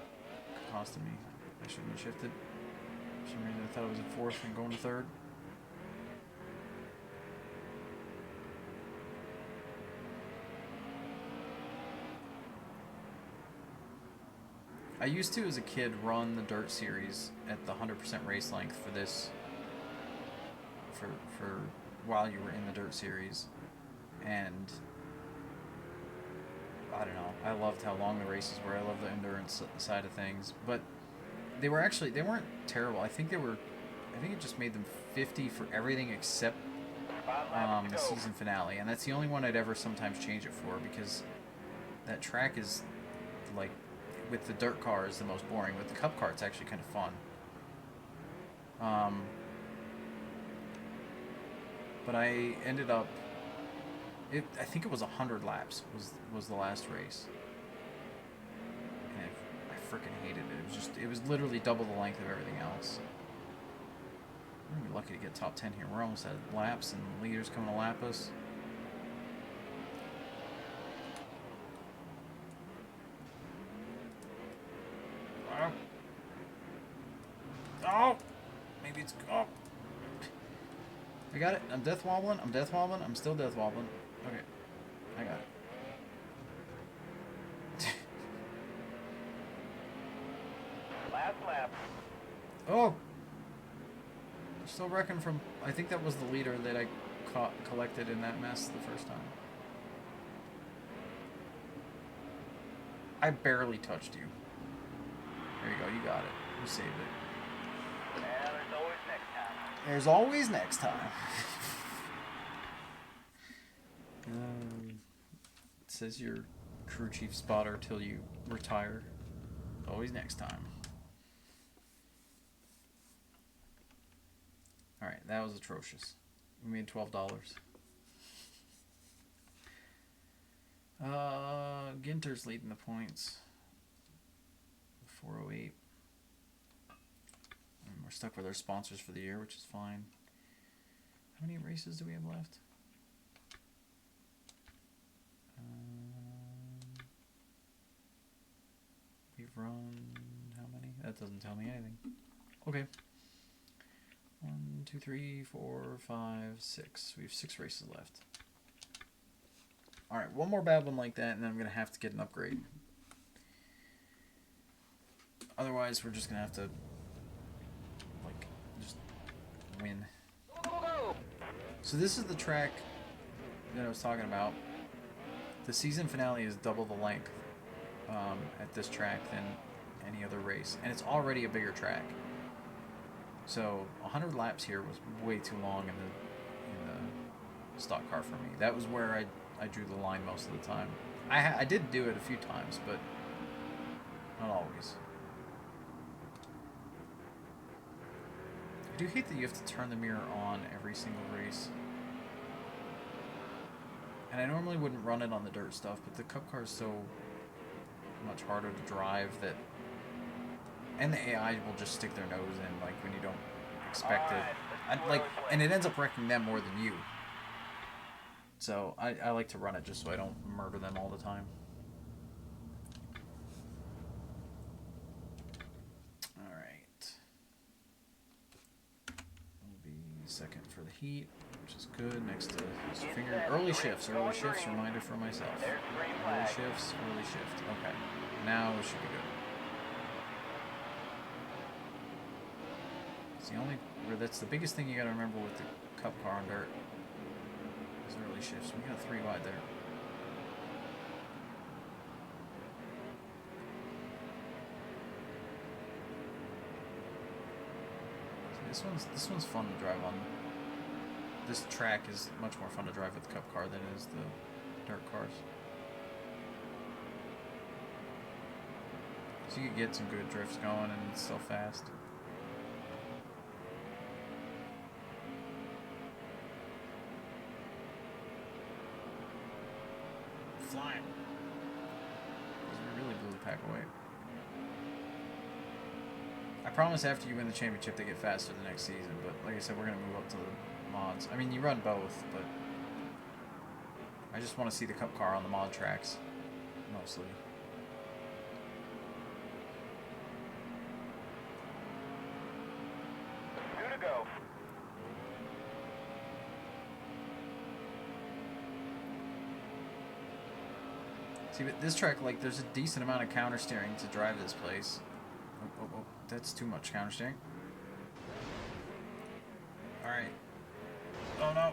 costing me. I shouldn't have shifted. For some reason I thought it was in fourth and going to third. I used to, as a kid, run the Dirt Series at the 100% race length for this, for while you were in the Dirt Series, and I don't know, I loved how long the races were. I love the endurance side of things, but they weren't terrible. I think it just made them 50 for everything except the season finale, and that's the only one I'd ever sometimes change it for, because that track is, like, with the dirt car is the most boring. With the cup car, it's actually kind of fun. But I ended up, I think it was 100 laps was the last race, and I freaking hated it. It was literally double the length of everything else. We're gonna be lucky to get top 10 here. We're almost at laps, and the leader's coming to lap us. Oh! Maybe it's... Oh! I got it. I'm death wobbling. I'm still death wobbling. Okay. I got it. Last lap. Oh! Still wrecking from... I think that was the leader that I collected in that mess the first time. I barely touched you. There you go. You got it. You saved it. Yeah, there's always next time. There's always next time. It says you're crew chief spotter till you retire. Always next time. Alright, that was atrocious. We made $12. Ginter's leading the points. 408. And we're stuck with our sponsors for the year, which is fine. How many races do we have left? We've run how many? That doesn't tell me anything. Okay. 1, 2, 3, 4, 5, 6. We have 6 races left. Alright, one more bad one like that, and then I'm going to have to get an upgrade. Otherwise, we're just going to have to, like, just win. So this is the track that I was talking about. The season finale is double the length at this track than any other race, and it's already a bigger track. So 100 laps here was way too long in the stock car for me. That was where I drew the line most of the time. I did do it a few times, but not always. I do hate that you have to turn the mirror on every single race. And I normally wouldn't run it on the dirt stuff, but the cup car is so much harder to drive that... And the AI will just stick their nose in, like, when you don't expect it. And it ends up wrecking them more than you. So I like to run it just so I don't murder them all the time. Alright. We'll be second for the heat, which is good. Next to his finger. Early shifts. Reminder for myself. Early shifts. Okay. Now we should be good. That's the biggest thing you gotta remember with the cup car on dirt. Is early shifts. We got 3 wide there. See, this one's fun to drive on. This track is much more fun to drive with the cup car than it is the dirt cars. So you can get some good drifts going and it's still fast. Flying. We really blew the pack away. I promise after you win the championship they get faster the next season, but like I said, we're going to move up to the mods. I mean, you run both, but I just want to see the cup car on the mod tracks, mostly. See, but this track, like, there's a decent amount of counter steering to drive this place. Oh, that's too much counter steering. All right. Oh no.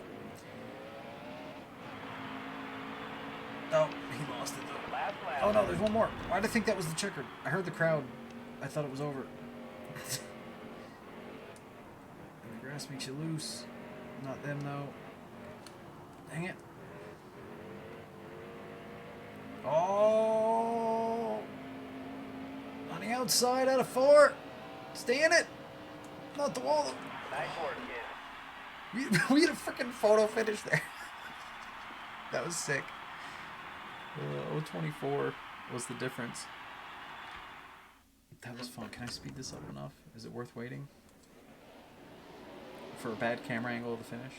Oh, he lost it though. Last lap. Oh no, there's one more. Why did I think that was the checkered? I heard the crowd. I thought it was over. And the grass makes you loose. Not them though. Dang it. Oh! On the outside out of 4. Stay in it. Not the wall. Nice work, kid. We had a freaking photo finish there. That was sick. 024 was the difference. That was fun. Can I speed this up enough? Is it worth waiting? For a bad camera angle of the finish?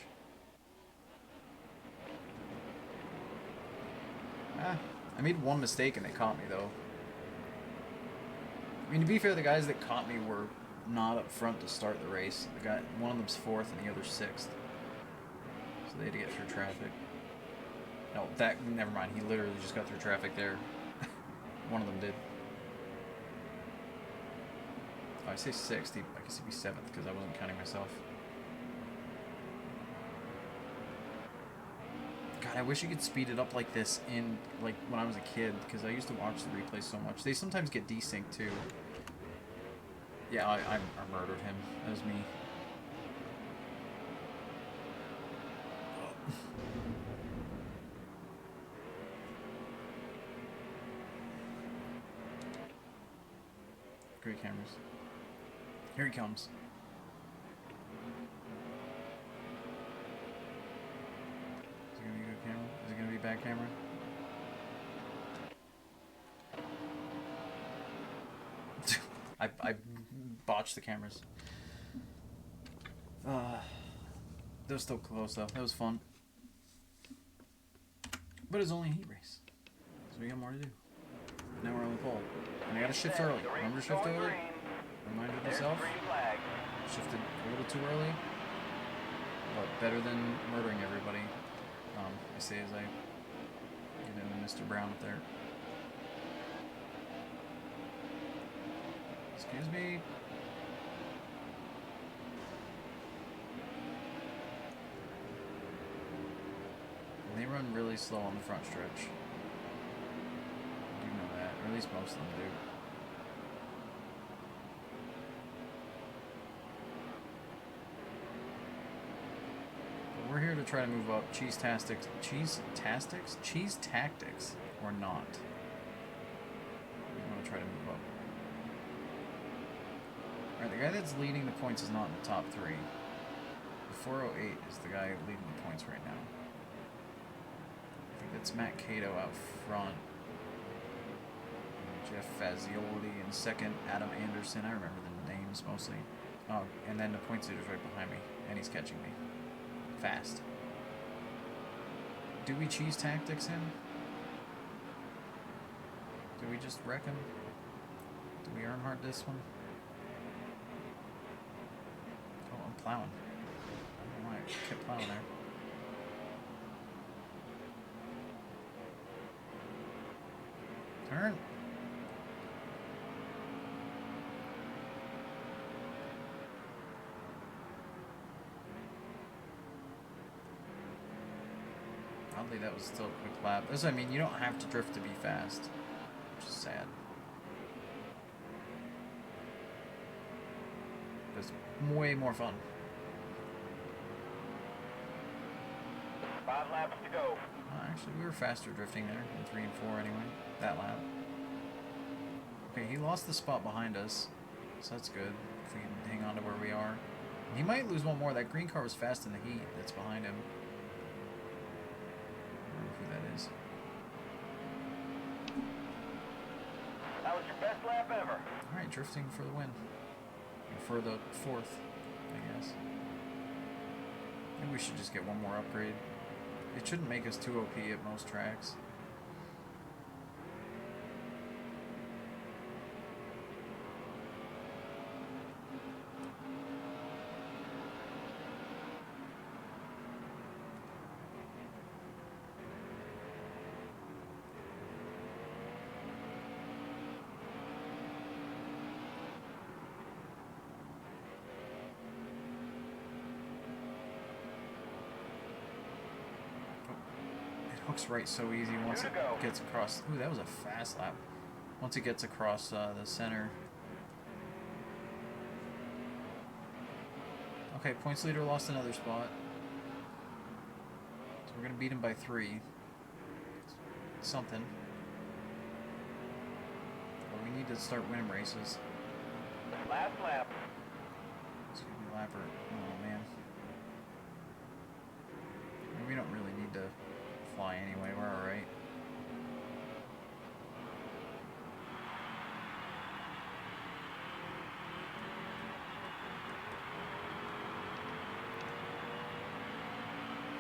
I made one mistake and they caught me though. I mean, to be fair, the guys that caught me were not up front to start the race. The guy, one of them's 4th and the other's 6th. So they had to get through traffic. No, never mind. He literally just got through traffic there. One of them did. Oh, I say 6th. I guess he'd be 7th because I wasn't counting myself. God, I wish you could speed it up like this in, like, when I was a kid, because I used to watch the replays so much. They sometimes get desynced, too. Yeah, I murdered him. That was me. Great cameras. Here he comes. Is it gonna be a good camera? Is it gonna be a bad camera? I botched the cameras. That was still close though. That was fun. But it's only a heat race. So we got more to do. Now we're on the pole. And I gotta shift early. Remember to shift early? Reminded myself. Shifted a little too early. But better than murdering everybody. I say as I get into Mr. Brown up there. Excuse me. And they run really slow on the front stretch. I do know that, or at least most of them do. But we're here to try to move up. Cheese tactics, or not. We want to try to move up. Alright, the guy that's leading the points is not in the top 3. The 408 is the guy leading the points right now. I think that's Matt Cato out front. Jeff Fazioli in second. Adam Anderson. I remember the names mostly. Oh, and then the points leader's right behind me. And he's catching me. Fast. Do we cheese tactics him? Do we just wreck him? Do we Earnhardt this one? Oh, I'm plowing. I don't know why I kept plowing there. Turn. Oddly, that was still a quick lap. That's what I mean, you don't have to drift to be fast, which is sad. It's way more fun. 5 laps to go. Actually, we were faster drifting there in 3 and 4 anyway, that lap. Okay, he lost the spot behind us, so that's good. If we can hang on to where we are. He might lose one more. That green car was fast in the heat that's behind him. I don't know who that is. That was your best lap ever. Alright, drifting for the win. Or for the 4th, I guess. Maybe we should just get one more upgrade. It shouldn't make us too OP at most tracks. walks right so easy once it gets across. Ooh, that was a fast lap. Once it gets across the center. Okay, points leader lost another spot. So we're going to beat him by 3. Something. But we need to start winning races. Last lap. Excuse me, lapper. Oh, man. We don't really need to fly anyway. We're alright.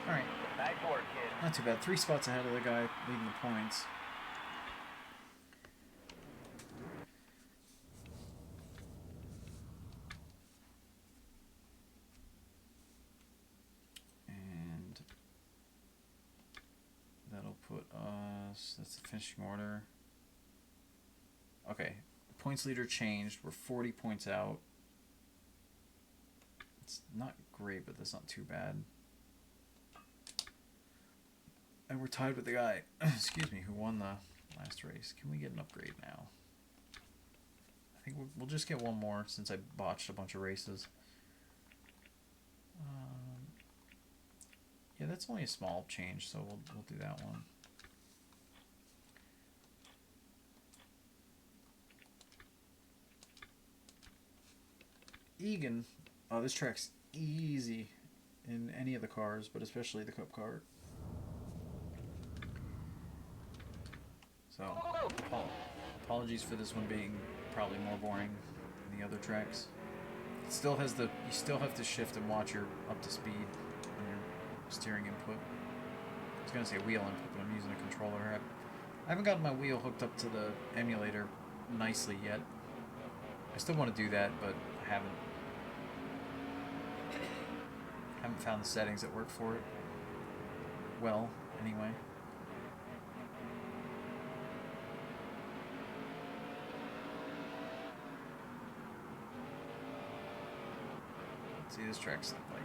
Alright. Nice work, kid. Not too bad. 3 spots ahead of the guy leading the points. And that'll put us... That's the finishing order. Okay. Points leader changed. We're 40 points out. It's not great, but that's not too bad. And we're tied with the guy, excuse me, who won the last race. Can we get an upgrade now? I think we'll just get one more since I botched a bunch of races. Yeah, that's only a small change, so we'll do that one. Egan. Oh, this track's easy in any of the cars, but especially the Cup car. So, apologies for this one being probably more boring than the other tracks. It still has you still have to shift and watch your up to speed on your steering input. I was gonna say wheel input, but I'm using a controller. I haven't gotten my wheel hooked up to the emulator nicely yet. I still want to do that, but I haven't found the settings that work for it. Well, anyway. See, this track's like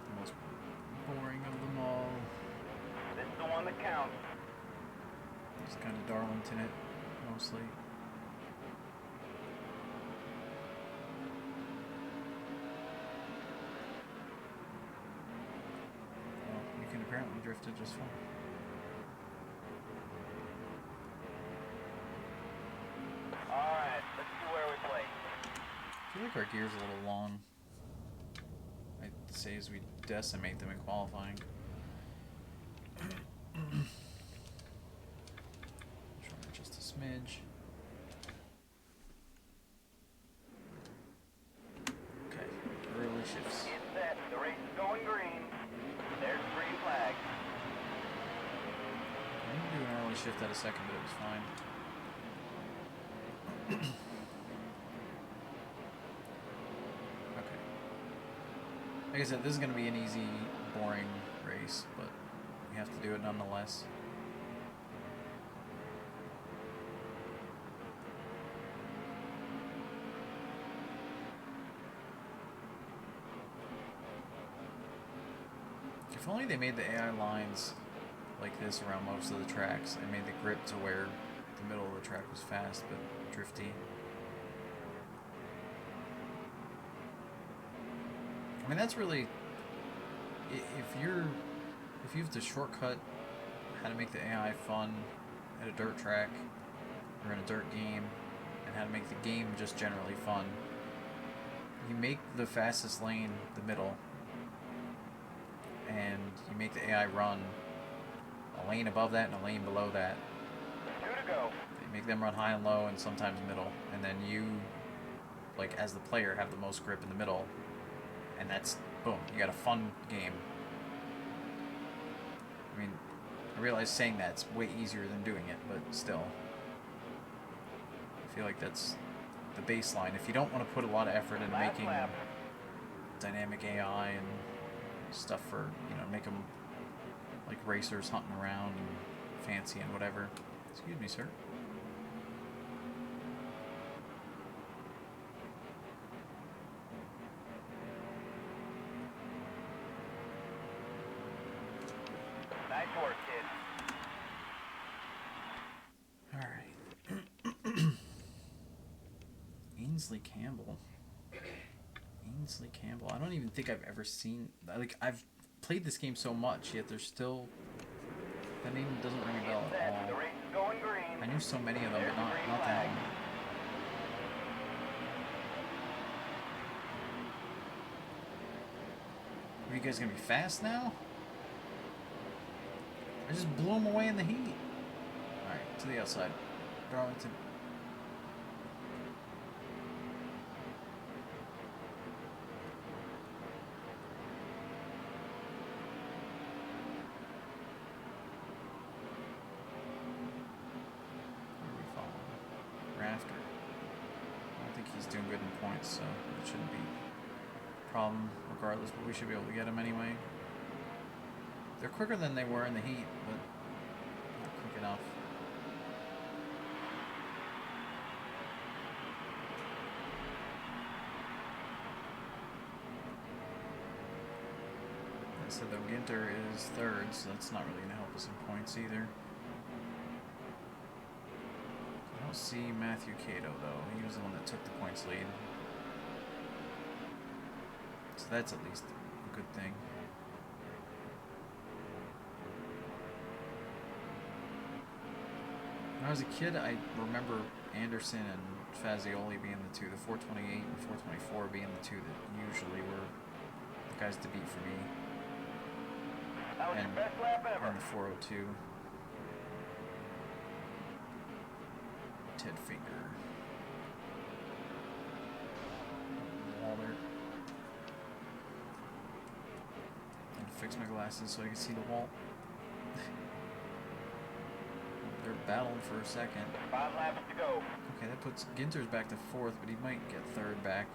the most boring of them all. This is the one that counts. Just kind of Darlington it, mostly. Well, you can apparently drift it just fine. Alright, let's see where we play. I feel like our gear's a little long. I'd say as we decimate them in qualifying. Shorten just a smidge. Okay, early shifts. Get set. The race is going green. There's the green flag. I didn't do an early shift at a second, but it was fine. Like I said, this is going to be an easy, boring race, but we have to do it nonetheless. If only they made the AI lines like this around most of the tracks and made the grip to where the middle of the track was fast but drifty. I mean, that's really, if you have to shortcut how to make the AI fun at a dirt track or in a dirt game, and how to make the game just generally fun, you make the fastest lane the middle, and you make the AI run a lane above that and a lane below that. 2 to go. You make them run high and low and sometimes middle, and then you, like as the player, have the most grip in the middle. And that's, boom, you got a fun game. I mean, I realize saying that's way easier than doing it, but still. I feel like that's the baseline. If you don't want to put a lot of effort into making dynamic AI and stuff for, make them like racers hunting around and fancy and whatever. Excuse me, sir. Nice work, kid. Ainsley Campbell. Ainsley Campbell. I don't even think I've ever seen... Like, I've played this game so much, yet there's still... That name doesn't ring a bell at all. The race is going green. I knew so many of them, There's but the green not that flag. one. Are you guys gonna be fast now? I just blew him away in the heat. Alright, to the outside. Darlington. Rafter. I don't think he's doing good in points, so it shouldn't be a problem regardless, but we should be able to get him anyway. They're quicker than they were in the heat, but not quick enough. I said though, Ginter is third, so that's not really going to help us in points either. I don't see Matthew Cato though. He was the one that took the points lead. So that's at least a good thing. When I was a kid, I remember Anderson and Fazioli being the two, the 428 and 424 being the two that usually were the guys to beat for me. That was your best lap ever. And the 402. Ted Finger. Walter. And fix my glasses so I can see the wall. They're battling for a second. 5 laps to go. Okay, that puts Ginter's back to fourth, but he might get third back.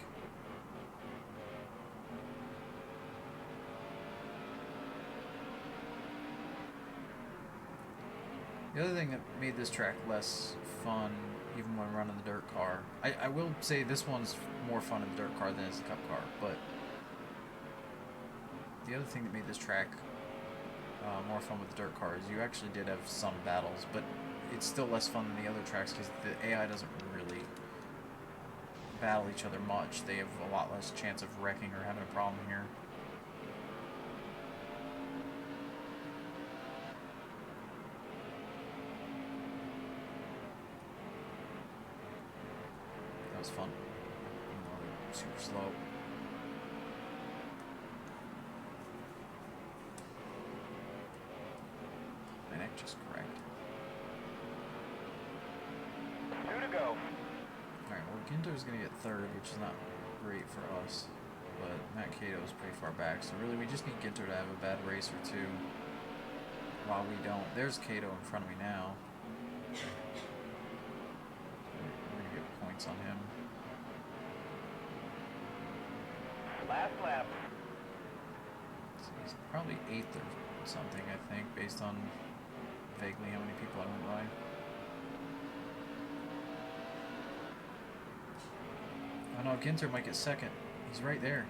The other thing that made this track less fun, even when running the dirt car, I will say this one's more fun in the dirt car than it is the cup car, but the other thing that made this track more fun with the dirt car is you actually did have some battles, but it's still less fun than the other tracks because the AI doesn't really battle each other much. They have a lot less chance of wrecking or having a problem here. That was fun. Even though they're super slow. My neck just correct. 2 to go. Alright, well, Ginter's going to get third, which is not great for us. But Matt Cato is pretty far back, so really we just need Ginter to have a bad race or two. While we don't. There's Cato in front of me now. We're going to get points on him. Last lap. So he's probably 8th or something, I think, based on vaguely how many people I went by. Oh no, Ginter might get second. He's right there.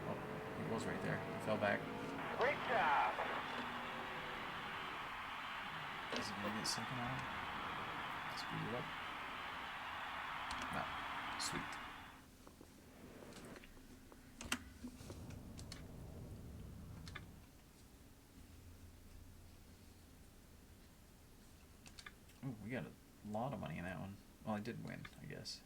Oh, he was right there. He fell back. Great job. Is he gonna get second on him? Speed it up. No. Sweet. Ooh, we got a lot of money in that one. Well, I did win, I guess.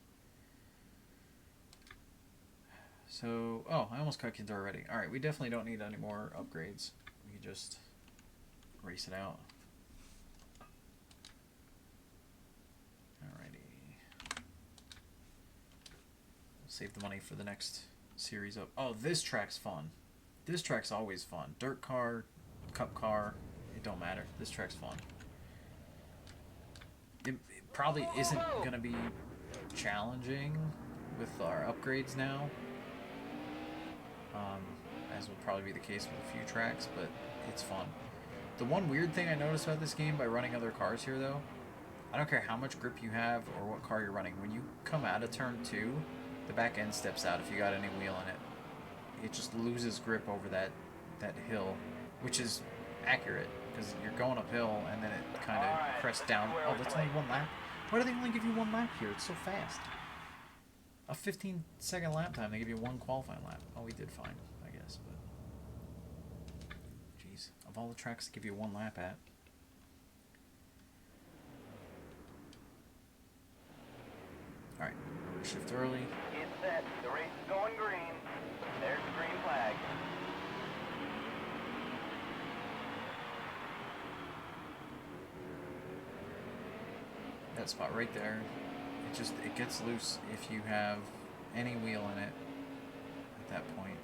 So, oh, I almost cut Ginter already. Alright, we definitely don't need any more upgrades. We can just race it out. Alrighty. Save the money for the next series up. Oh, this track's fun. This track's always fun. Dirt car, cup car, it don't matter. This track's fun. It probably isn't going to be challenging with our upgrades now. As will probably be the case with a few tracks, but it's fun. The one weird thing I noticed about this game by running other cars here, though, I don't care how much grip you have or what car you're running. When you come out of turn 2, the back end steps out if you got any wheel in it. It just loses grip over that hill, which is accurate because you're going uphill and then it kind of crests down. Oh, that's only one lap. Why do they only give you one lap here? It's so fast. A 15-second lap time, they give you one qualifying lap. Oh, we did fine, I guess, but... Jeez. Of all the tracks to give you one lap at... Alright, shift early. It's set. The race is going green. There's the green flag. That spot right there, it gets loose if you have any wheel in it at that point.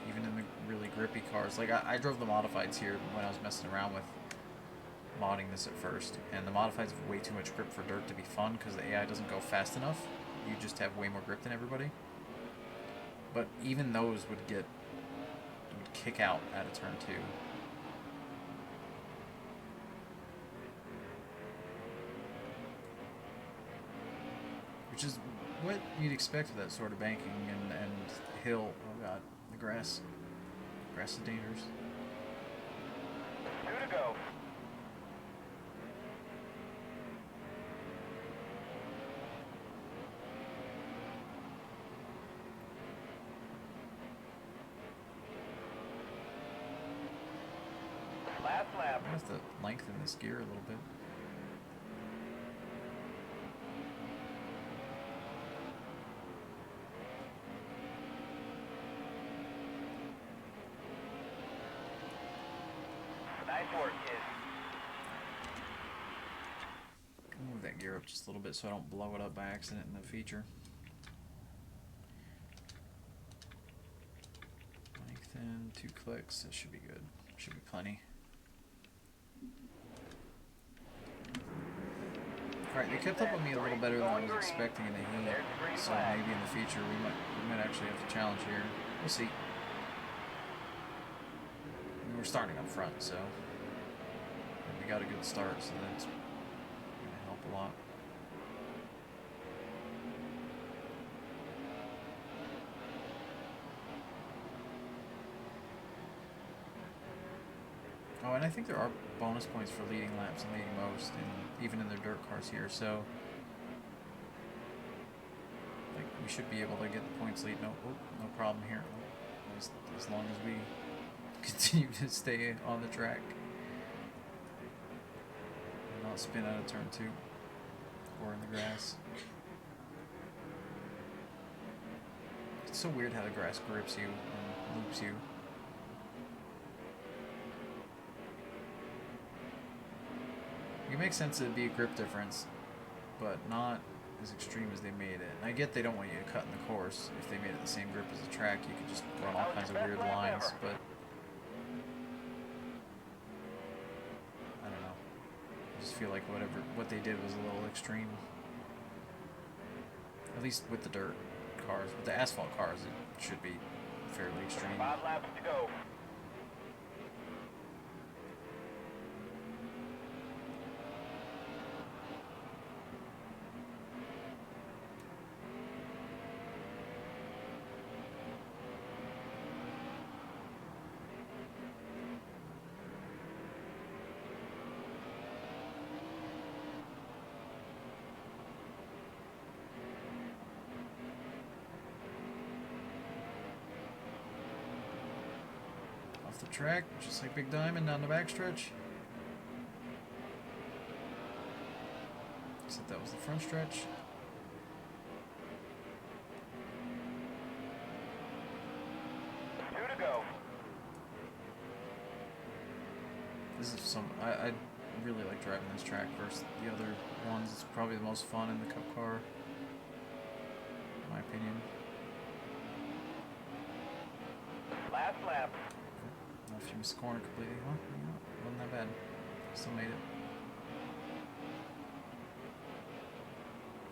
Even in the really grippy cars. Like, I drove the modifieds here when I was messing around with modding this at first, and the modifieds have way too much grip for dirt to be fun because the AI doesn't go fast enough. You just have way more grip than everybody. But even those would kick out at a turn 2. Which is what you'd expect with that sort of banking and hill. Oh god, the grass. Grass is dangerous. 2 to go. Last lap. I have to lengthen this gear a little bit. Nice work, kid. Move that gear up just a little bit so I don't blow it up by accident in the feature. Lengthen, 2 clicks, that should be good. Should be plenty. Alright, they kept up with me a little better than I was expecting in the heat, so maybe in the future we might actually have to challenge here. We'll see. I mean, we're starting up front, so we got a good start, so that's going to help a lot. Oh, and I think there are bonus points for leading laps and leading most, and even in their dirt cars here, so like we should be able to get the points lead. No problem here, as long as we continue to stay on the track and not spin out of turn 2 or in the grass. It's so weird how the grass grips you and loops you. It makes sense it'd be a grip difference, but not as extreme as they made it. And I get they don't want you to cut in the course. If they made it the same grip as the track, you could just run all kinds of weird lines, but I don't know. I just feel like what they did was a little extreme. At least with the dirt cars. With the asphalt cars, it should be fairly extreme. 5 laps to go. Off the track, just like Big Diamond down the backstretch. Except that was the front stretch. Two to go. This is I really like driving this track versus the other ones. It's probably the most fun in the Cup car, in my opinion. Last lap. Not if you miss the corner completely, huh? You know, wasn't that bad. Still made it.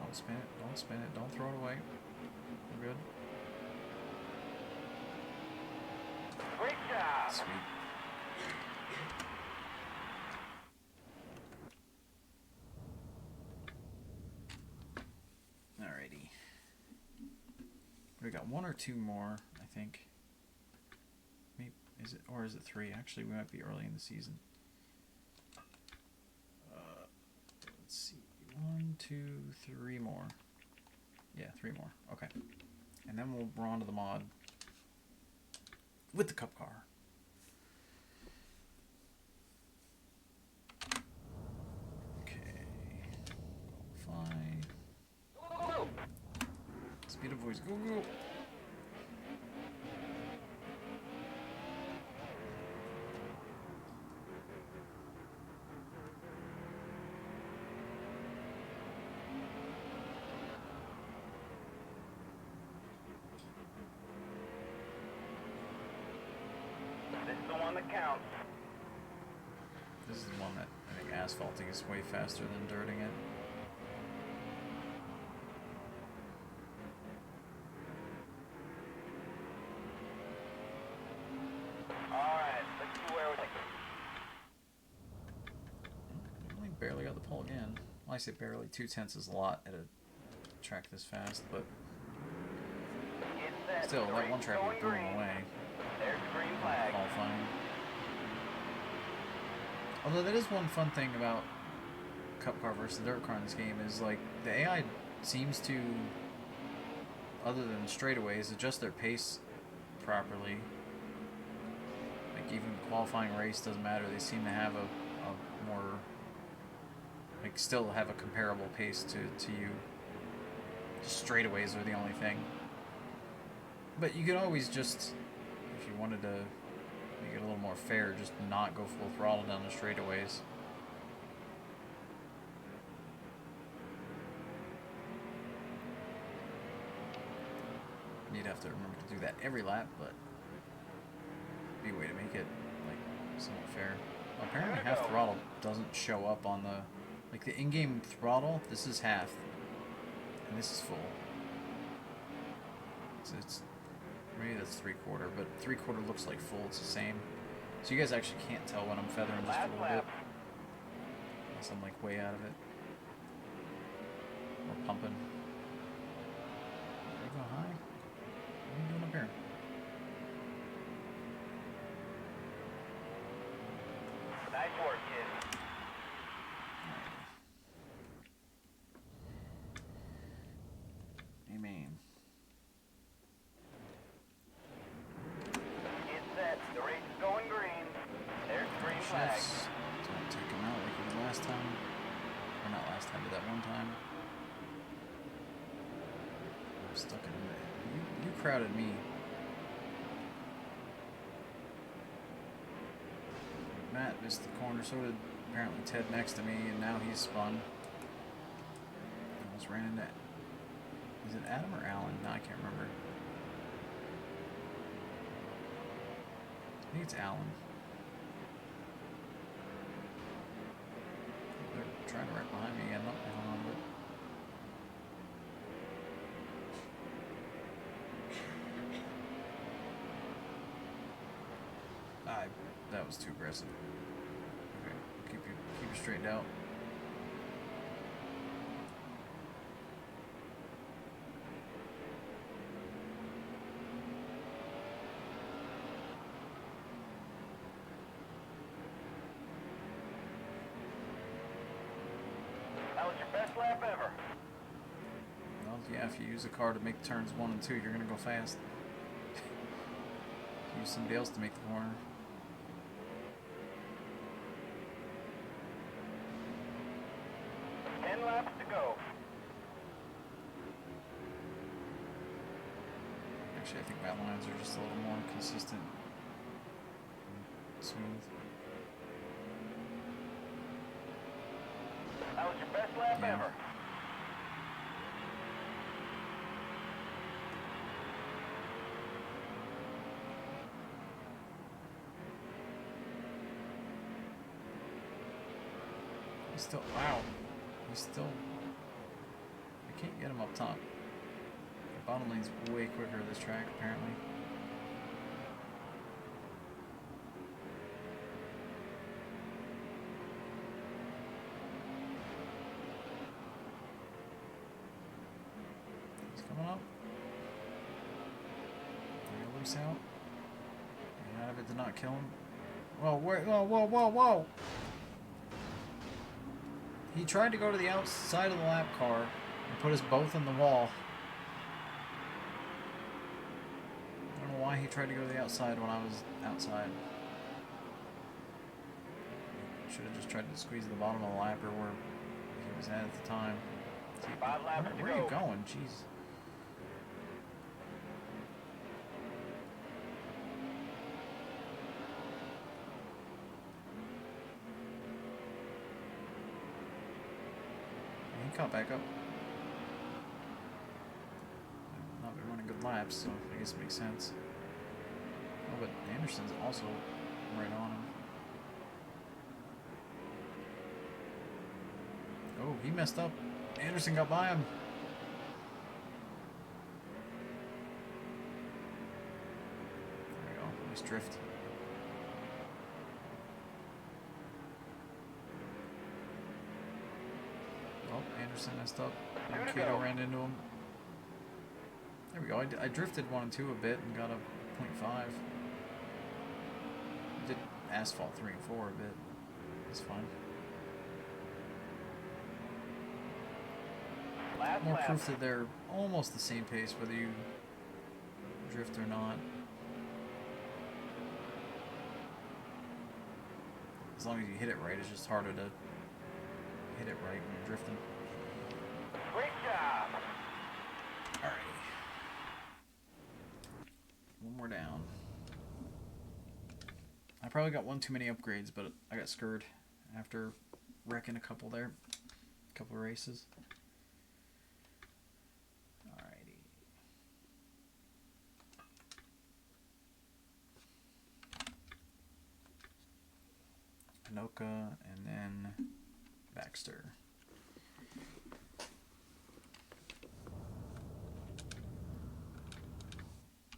Don't spin it, don't spin it, don't throw it away. We're good. Great job. Sweet. Alrighty. We got 1 or 2 more, I think. Maybe, is it, or is it 3? Actually, we might be early in the season. Let's see. 1, 2, 3 more. Yeah, 3 more. Okay. And then we're on to the mod with the cup car. Okay. Fine. Speed of voice. Go, go. This is the one that counts. This is the one that I think asphalting is way faster than dirting it. Alright, let's see where we take Only barely got the pole again. Well, I say barely. 2/10 is a lot at a track this fast, but still, that one track we blew him away. There's the green flag. Qualifying. Although that is one fun thing about Cup Car versus Dirt Car in this game is like the AI seems to, other than straightaways, adjust their pace properly. Like even qualifying race doesn't matter. They seem to have a more, like still have a comparable pace to you. Just straightaways are the only thing. But you could always just, if you wanted to make it a little more fair, just not go full throttle down the straightaways. You'd have to remember to do that every lap, but it'd be a way to make it like somewhat fair. Well, apparently half throttle doesn't show up on the, like the in-game throttle. This is half, and this is full. So it's maybe that's 3/4, but 3/4 looks like full. It's the same. So you guys actually can't tell when I'm feathering just a little bit, unless I'm like way out of it or pumping. Are you going high? What are you doing up here? Nice work, kid. Amen. Get set. The race is going green. There's the green flag. Shifts. Don't take him out like we did last time. Or not last time, but that one time. I'm stuck in it. You crowded me. Matt missed the corner, so did apparently Ted next to me, and now he's spun. Almost ran into. Is it Adam or Alan? No, I can't remember. I think it's Alan. They're trying to right behind me again. Oh, hold on, but that was too aggressive. Okay, keep you straightened out. That was your best lap ever. Well, yeah, if you use a car to make turns 1 and 2, you're gonna go fast. Use somebody else to make the corner. Laps to go. Actually, I think my lines are just a little more consistent and smooth. That was your best lap ever. He's still, wow. He's still, I can't get him up top. The bottom lane's way quicker this track, apparently. He's coming up. Are you loose out? Get out of it to not kill him. Whoa, whoa, whoa, whoa, whoa! He tried to go to the outside of the lap car and put us both in the wall. I don't know why he tried to go to the outside when I was outside. Should have just tried to squeeze the bottom of the lap or where he was at the time. Where are you going? Jeez. He caught back up. Not been running good laps, so I guess it makes sense. Oh, but Anderson's also right on him. Oh, he messed up. Anderson got by him. There we go. Nice drift. Oh, Anderson messed up. Kato ran into him. There we go. I drifted 1 and 2 a bit and got a 0.5. Did asphalt 3 and 4 a bit. That's fine. More proof that they're almost the same pace, whether you drift or not. As long as you hit it right, it's just harder to hit it right when you're drifting. Great job. Alright. One more down. I probably got one too many upgrades, but I got screwed after wrecking a couple there. A couple races. Alrighty. Anoka and then Baxter.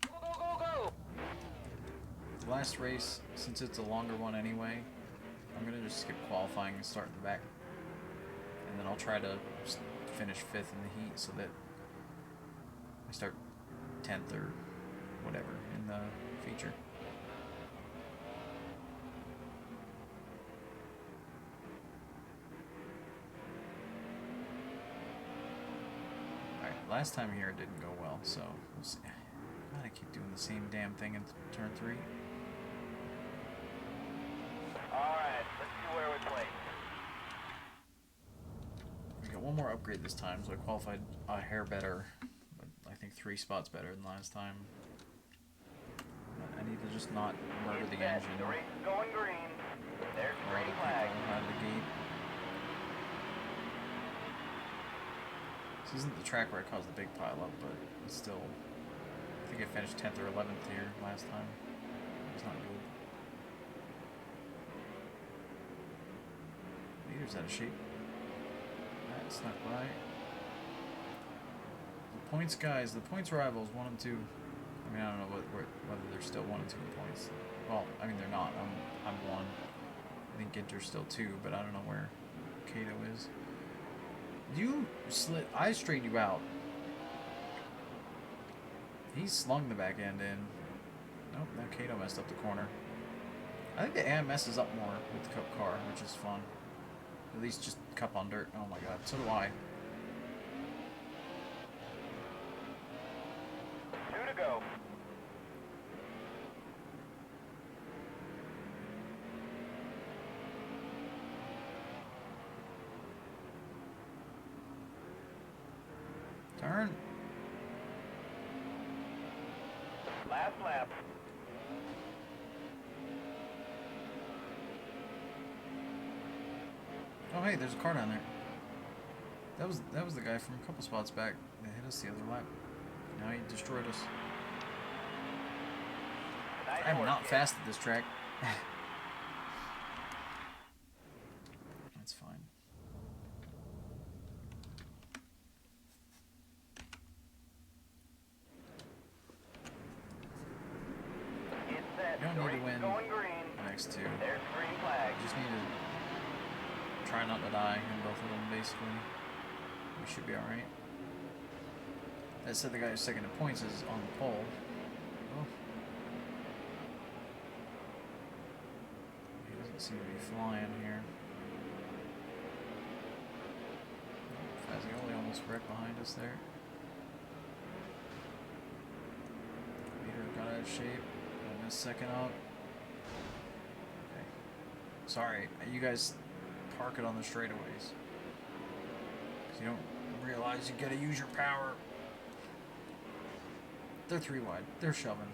Go, go, go, go. The last race, since it's a longer one anyway, I'm going to just skip qualifying and start in the back. And then I'll try to finish 5th in the heat so that I start 10th or whatever in the feature. Alright, last time here it didn't go well, so we'll see. God, I keep doing the same damn thing in turn 3. Alright, let's see where we play. We got one more upgrade this time, so I qualified a hair better, but I think 3 spots better than last time. I need to just not murder the engine. The race is going green. There's Or other green people flag. out of the gate. This isn't the track where I caused the big pile up, but it's still. I think I finished 10th or 11th here last time. It's not good. Leader's out of shape. That snuck by. The points guys, the points rivals 1 and 2. I mean, I don't know whether they're still 1 and 2 in points. Well, I mean they're not. I'm 1. I think Ginter's still 2, but I don't know where Kato is. You slid. I straightened you out. He slung the back end in. Nope, now Kato messed up the corner. I think the AM messes up more with the Cup car, which is fun. At least just Cup on dirt. Oh my god, so do I. 2 to go. Turn. Last lap. Oh hey, there's a car down there. That was the guy from a couple spots back that hit us the other lap. Now he destroyed us. Nice I'm work, not kid. fast at this track. That's fine. Get set. You don't The need race to win is going green. the next 2. There's green flag. You just need to try not to die in both of them, basically. We should be alright. That said, the guy who's second in points is on the pole. Oh. He doesn't seem to be flying here. Fazioli almost wrecked behind us there. Peter got out of shape. Got him a second up. Okay. Sorry, you guys park it on the straightaways. Because you don't realize you gotta use your power. They're 3 wide. They're shoving.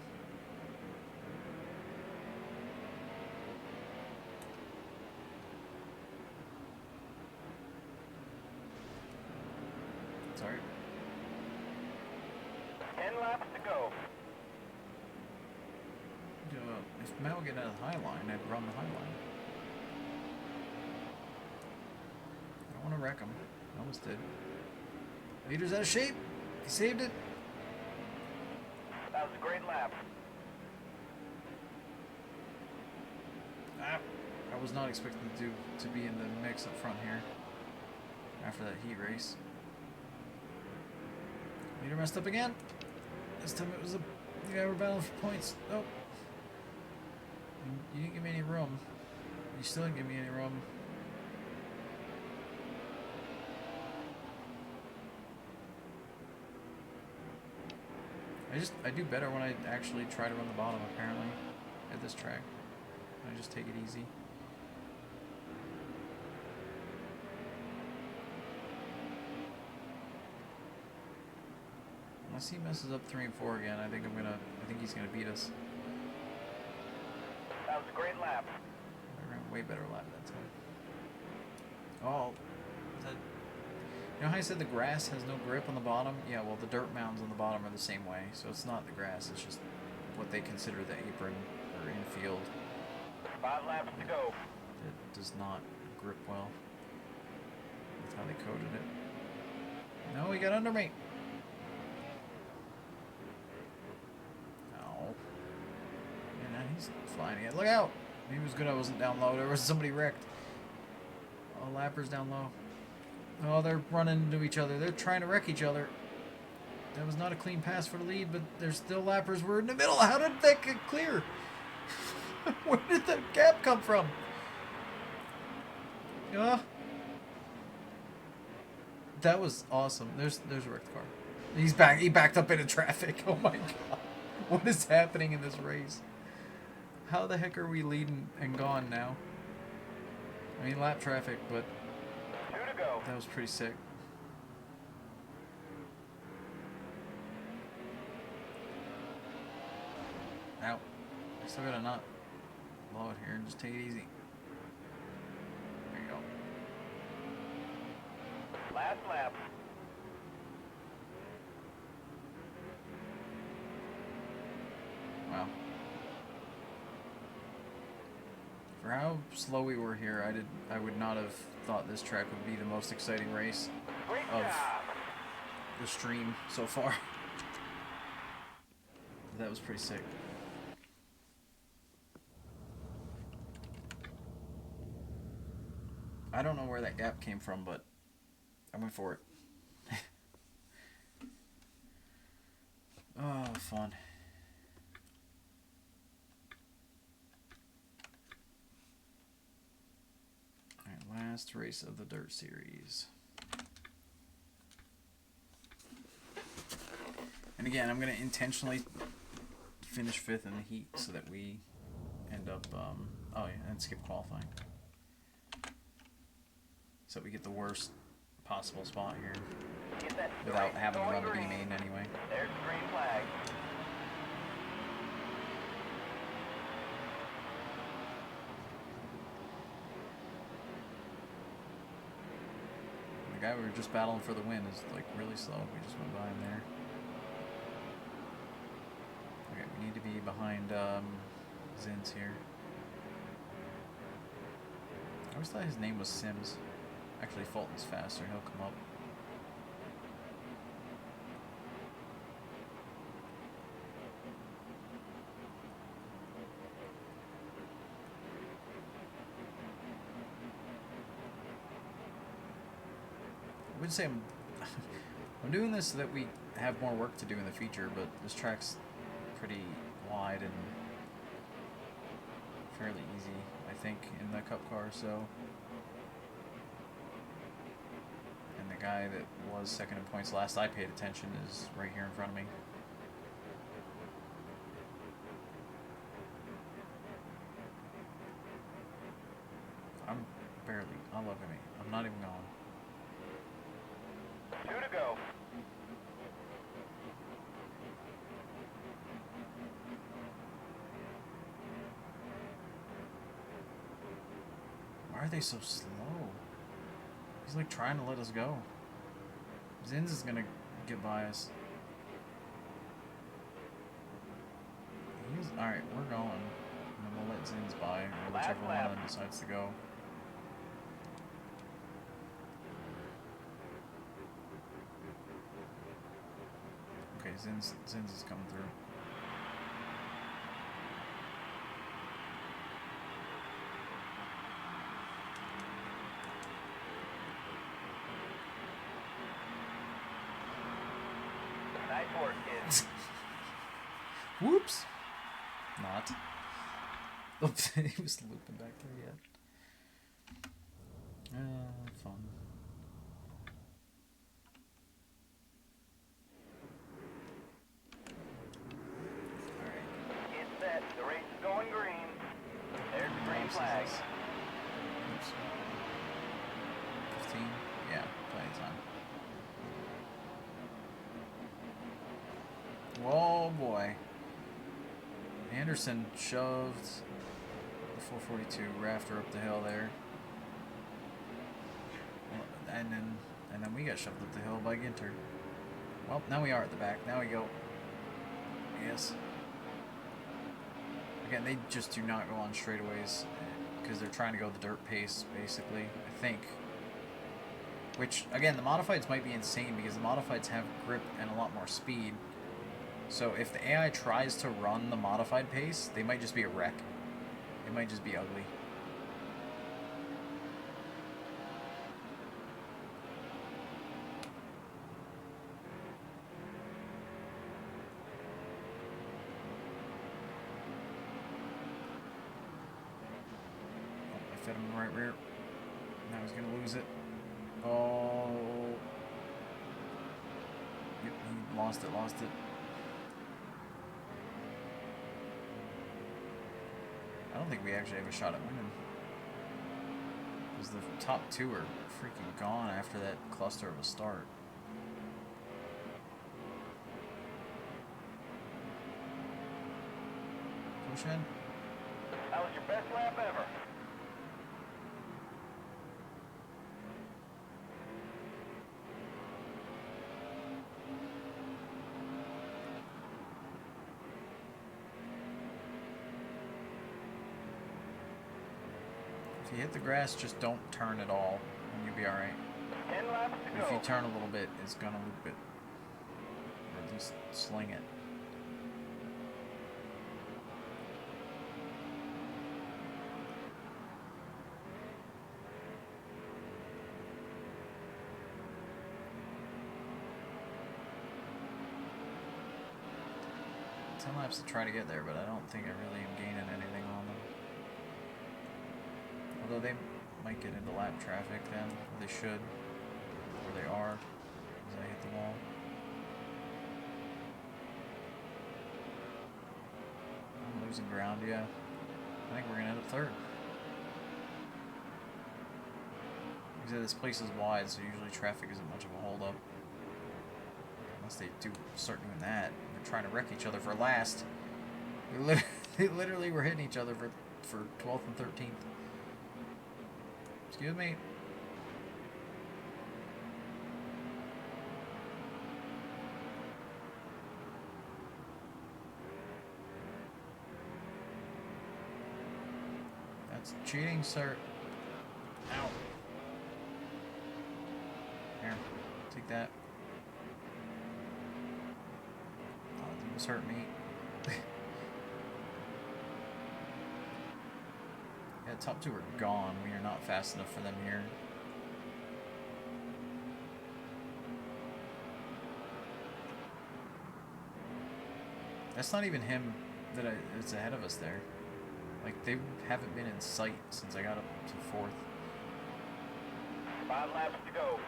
Sorry. 10 laps to go. If Matt would get out of the high line, I'd run the high line. I don't want to wreck him. I almost did. Leader's out of shape. He saved it. That was a great lap. Ah, I was not expecting to be in the mix up front here after that heat race. Leader messed up again. This time it was the guy we're battling for points. Nope. You didn't give me any room. You still didn't give me any room. I do better when I actually try to run the bottom, apparently, at this track. I just take it easy. Unless he messes up 3 and 4 again, I think he's gonna beat us. That was a great lap. I ran a way better lap that time. Oh, you know how I said the grass has no grip on the bottom? Yeah, well, the dirt mounds on the bottom are the same way. So it's not the grass, it's just what they consider the apron or infield. 5 laps to go. It does not grip well. That's how they coded it. No, he got under me. No. Yeah, he's flying again. Look out! He was good I wasn't down low. There was somebody wrecked. Oh, Lapper's down low. Oh, they're running into each other. They're trying to wreck each other. That was not a clean pass for the lead, but there's still Lappers. We're in the middle. How did that get clear? Where did that gap come from? That was awesome. There's a wrecked car. He's back. He backed up into traffic. Oh my god. What is happening in this race? How the heck are we leading and gone now? I mean, lap traffic, but 2 to go. that was pretty sick. Ow. I still gotta not blow it here and just take it easy. There you go. Last lap. Wow. For how slow we were here, I would not have thought this track would be the most exciting race Great of job. the stream so far. That was pretty sick. I don't know where that gap came from, but I went for it. Oh, fun. Alright, last race of the Dirt Series. And again, I'm going to intentionally finish 5th in the heat so that we end up, oh yeah, and skip qualifying. So we get the worst possible spot here Get that without straight having to going run the B green. main anyway. There's the green flag. The guy we were just battling for the win is like really slow. We just went by him there. Okay, we need to be behind Zins here. I always thought his name was Sims. Actually, Fulton's faster. He'll come up. I would say I'm doing this so that we have more work to do in the future, but this track's pretty wide and fairly easy, I think, in the Cup car, so... And the guy that was second in points last I paid attention is right here in front of me. I'll look at me. I'm not even going. 2 to go. Why are they so slow? He's like trying to let us go. Zins is gonna get by us. Alright, we're going. And then we'll let Zins by, or whichever one of them decides to go. Okay, Zins is coming through. Nice work, kids. Whoops! Not. Oops, he was looping back there yet. Fun. Alright. Get set. The race is going green. There's the green flag. Oops. 15? Yeah, plenty of time. Whoa, boy. Anderson shoved the 442 rafter up the hill there. And then we got shoved up the hill by Ginter. Well, now we are at the back. Now we go. Yes. Again, they just do not go on straightaways because they're trying to go the dirt pace, basically, I think. Which, again, the modifieds might be insane because the modifieds have grip and a lot more speed. So if the AI tries to run the modified pace, they might just be a wreck. It might just be ugly. Oh, I fed him in the right rear. Now he's going to lose it. Oh. Yep, he lost it. I don't think we actually have a shot at winning. Because the top two are freaking gone after that cluster of a start. Push in. That was your best lap ever. If you hit the grass, just don't turn at all, and you'll be alright. 10 laps to go. If you turn a little bit, it's gonna loop it. Or at least sling it. Ten laps to try to get there, but I don't think I really am gaining anything on them. Although they might get into lap traffic then, or they should, or they are, as I hit the wall. I'm losing ground, yeah. I think we're gonna end up third. Because this place is wide, so usually traffic isn't much of a holdup. Unless they do start doing that. They're trying to wreck each other for last. They literally were hitting each other for 12th and 13th. Excuse me. That's cheating, sir. Ow. Here, take that. Oh, it was hurt me. Yeah, top two are gone. We are not fast enough for them here. That's not even him that's ahead of us there. Like, they haven't been in sight since I got up to fourth. 5 laps to go.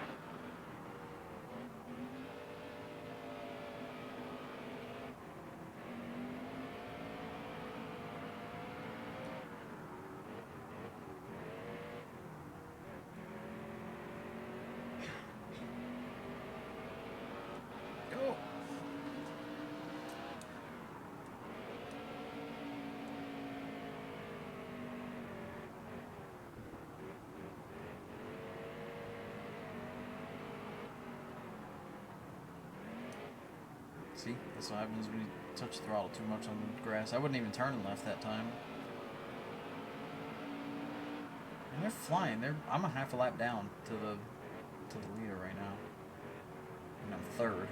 See, that's what happens when you touch the throttle too much on the grass. I wouldn't even turn left that time. And they're flying. I'm a half a lap down to the leader right now, and I'm third.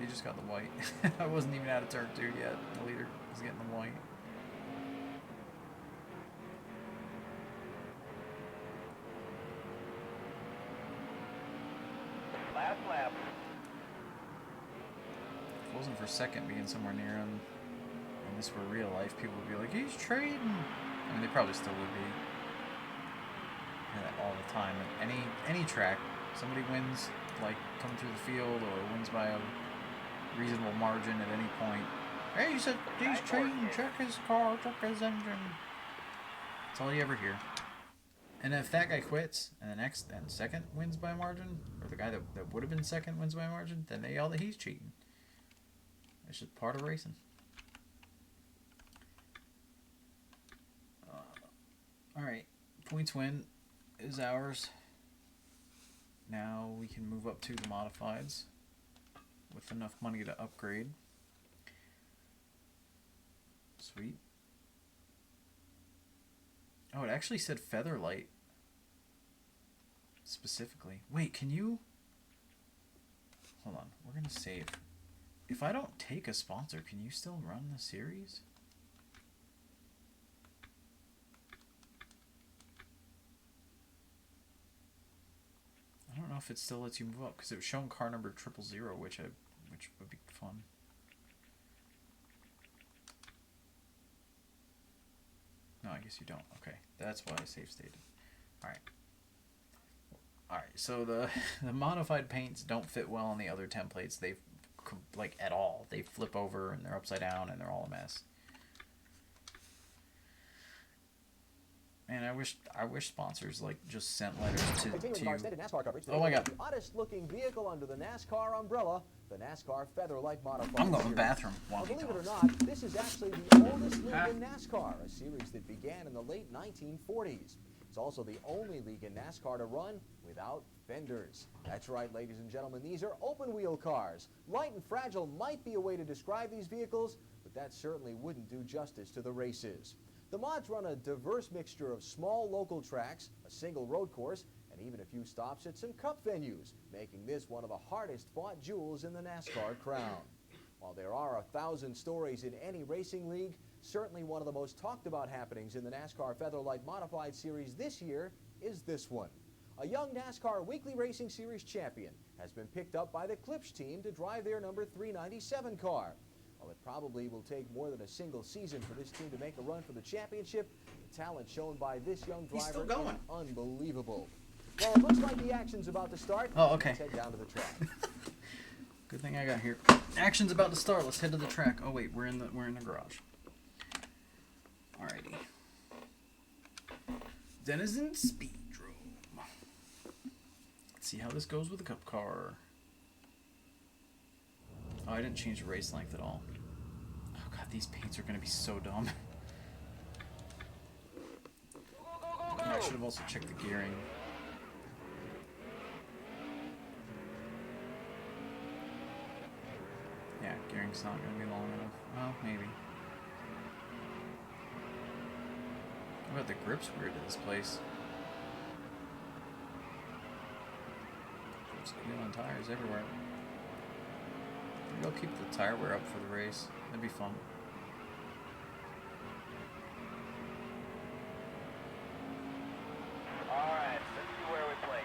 He just got the white. I wasn't even out of turn 2 yet. The leader was getting the white. Last lap. If it wasn't for second being somewhere near him, and this were real life, people would be like, he's trading. I mean, they probably still would be. I hear that all the time. At any track, somebody wins, like coming through the field, or wins by a reasonable margin at any point. Hey, he said he's trading. Check his car, check his engine. That's all you ever hear. And if that guy quits, and the next and second wins by a margin, or the guy that would have been second wins by a margin, then they yell that he's cheating. It's just part of racing. Alright, points win is ours. Now we can move up to the modifieds with enough money to upgrade. Sweet. Oh, it actually said Featherlight specifically. Wait, can you... Hold on, we're going to save. If I don't take a sponsor, can you still run the series? I don't know if it still lets you move up, because it was showing car number 000, which would be fun. No, I guess you don't. Okay, that's why I save stated. Alright. Alright, so the modified paints don't fit well on the other templates. They, like, at all. They flip over, and they're upside down, and they're all a mess. Man, I wish sponsors like just sent letters to you. NASCAR coverage. Oh my God! The oddest looking vehicle under the NASCAR umbrella, the NASCAR Featherlight Modified. I'm going to the bathroom. Well, believe it or not, this is actually the oldest league in NASCAR, a series that began in the late 1940s. It's also the only league in NASCAR to run without fenders. That's right, ladies and gentlemen, these are open wheel cars. Light and fragile might be a way to describe these vehicles, but that certainly wouldn't do justice to the races. The mods run a diverse mixture of small local tracks, a single road course, and even a few stops at some cup venues, making this one of the hardest fought jewels in the NASCAR crown. While there are 1,000 stories in any racing league, certainly one of the most talked about happenings in the NASCAR Featherlight Modified Series this year is this one. A young NASCAR Weekly Racing Series champion has been picked up by the Klipsch team to drive their number 397 car. While it probably will take more than a single season for this team to make a run for the championship, the talent shown by this young driver is unbelievable. Well, it looks like the action's about to start. Oh, okay. Let's head down to the track. Good thing I got here. Action's about to start. Let's head to the track. Oh wait, we're in the garage. Alrighty. Denizen Speedrome. Let's see how this goes with the cup car. Oh, I didn't change the race length at all. Oh god, these paints are gonna be so dumb. I should have also checked the gearing. Yeah, gearing's not gonna be long enough. Well, maybe. What about the grip's weird to this place? There's wheel and tires everywhere. Maybe I'll keep the tire wear up for the race. That'd be fun. Alright, let's see where we play.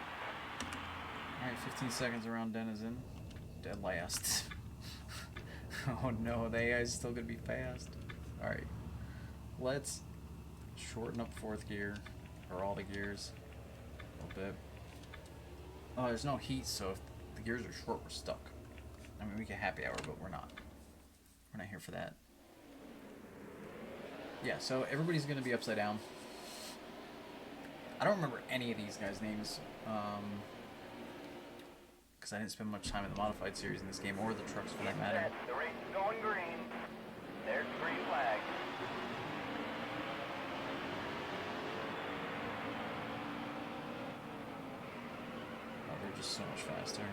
Alright, 15 seconds around Denizen. Dead last. Oh no, the AI is still gonna be fast. Alright. Let's shorten up fourth gear. Or all the gears. A little bit. Oh, there's no heat, so if the gears are short, we're stuck. I mean, we can happy hour, but we're not. We're not here for that. Yeah, so everybody's gonna be upside down. I don't remember any of these guys' names. Because I didn't spend much time in the modified series in this game, or the trucks for that matter. The race is going green. There's the green flag. Oh, they're just so much faster.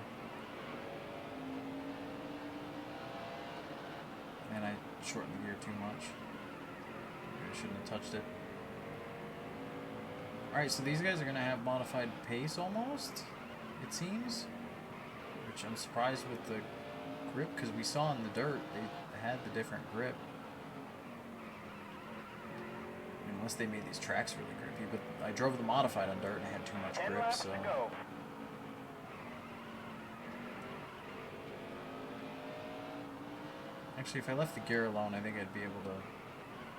And I shortened the gear too much. Maybe I shouldn't have touched it. Alright, so these guys are going to have modified pace almost, it seems. Which I'm surprised with the grip, because we saw in the dirt they had the different grip. Unless they made these tracks really grippy, but I drove the modified on dirt and I had too much 10 grip, laps so... to go. Actually, if I left the gear alone, I think I'd be able to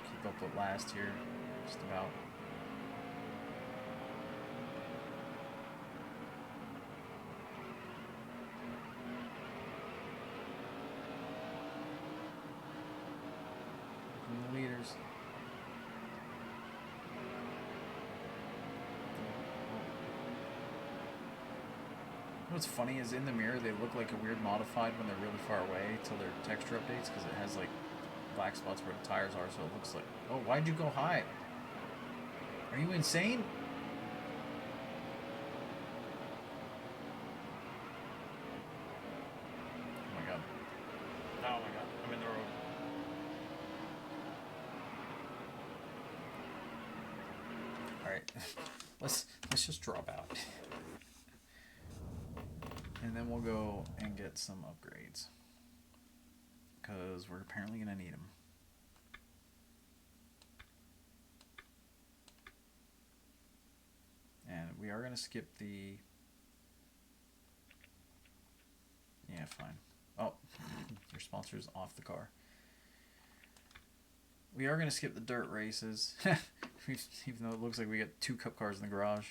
keep up with last here, just about. From the leaders. What's funny is in the mirror they look like a weird modified when they're really far away till their texture updates, because it has like black spots where the tires are, so it looks like, oh, why'd you go high? Are you insane? Oh my god. Oh my god, I'm in the road. Alright. let's just drop out. And then we'll go and get some upgrades. Because we're apparently going to need them. And we are going to skip the... Yeah, fine. Oh, your sponsor's off the car. We are going to skip the dirt races. Even though it looks like we got 2 cup cars in the garage.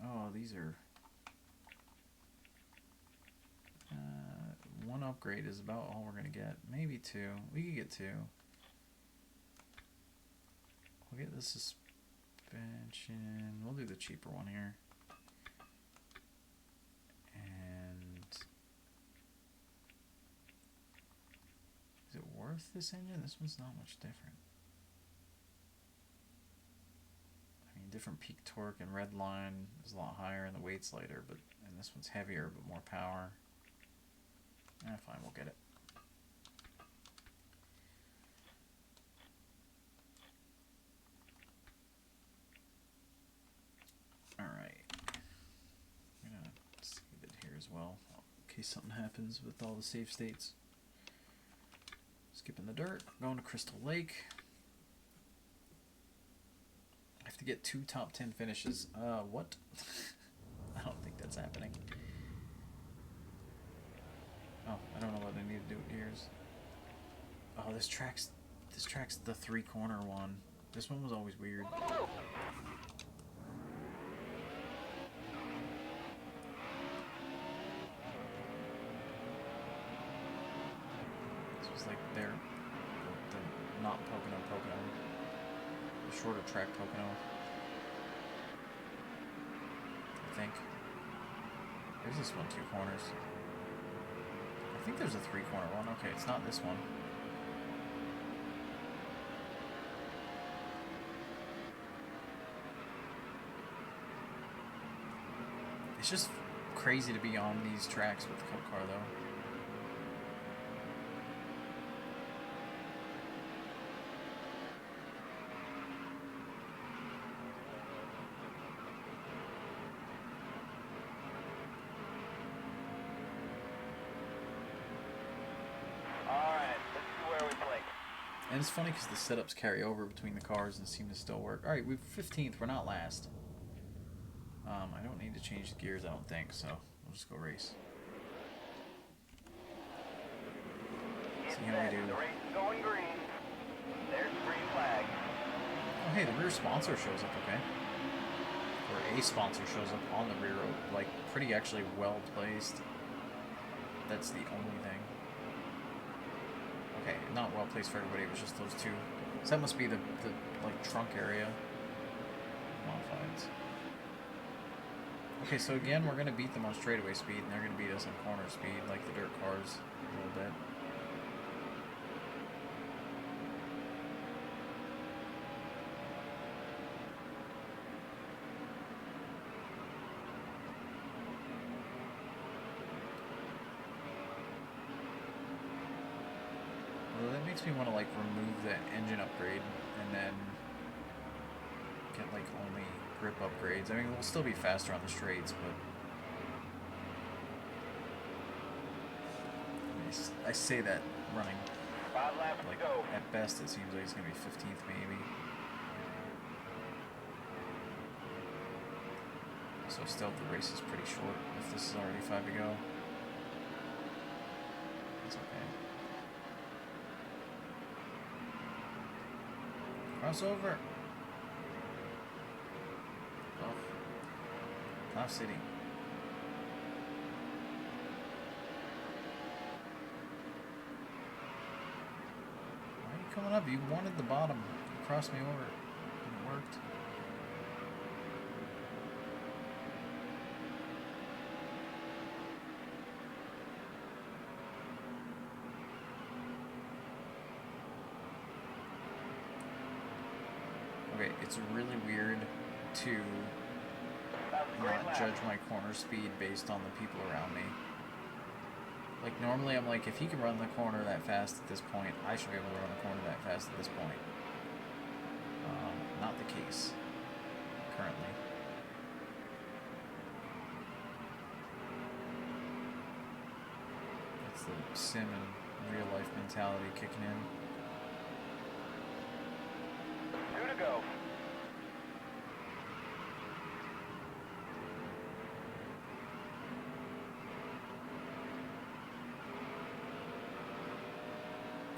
Oh, these are... one upgrade is about all we're going to get. Maybe 2. We could get 2. We'll get the suspension. We'll do the cheaper one here. And... is it worth this engine? This one's not much different. Different peak torque, and red line is a lot higher and the weight's lighter, but and this one's heavier but more power. Fine, we'll get it. Alright. I'm gonna save it here as well, in case something happens with all the save states. Skipping the dirt, going to Crystal Lake. To get 2 top 10 finishes. What? I don't think that's happening. Oh, I don't know what I need to do with gears. Oh, this track's the 3-corner one. This one was always weird. This was like the not Pocono. The shorter track Pocono. I think. There's this one 2 corners. I think there's a 3-corner one. Okay, it's not this one. It's just crazy to be on these tracks with the Cup car, though. And it's funny because the setups carry over between the cars and seem to still work. Alright, we're 15th. We're not last. I don't need to change the gears, I don't think, so we'll just go race. See how we do. The race is going green. There's the green flag. Oh, hey, the rear sponsor shows up, okay. Or a sponsor shows up on the rear, like, pretty actually well placed. That's the only thing. Okay, not well placed for everybody, it was just those 2. So that must be the like, trunk area. modifieds. Okay, so again, we're going to beat them on straightaway speed, and they're going to beat us on corner speed, like the dirt cars, a little bit. Well, that makes me want to, like, remove the engine upgrade, and then get, like, only grip upgrades. I mean, we'll still be faster on the straights, but I say that running. 5 laps Like, to go. at best, it seems like it's going to be 15th, maybe. So still, the race is pretty short if this is already 5 to go. It's okay. Crossover. Oh. Cloud City. Why are you coming up? You wanted the bottom. You crossed me over. And it worked. Okay, it's really weird to not judge my corner speed based on the people around me. Like, normally I'm like, if he can run the corner that fast at this point, I should be able to run the corner that fast at this point. Not the case currently. That's the sim and real life mentality kicking in. 2 to go.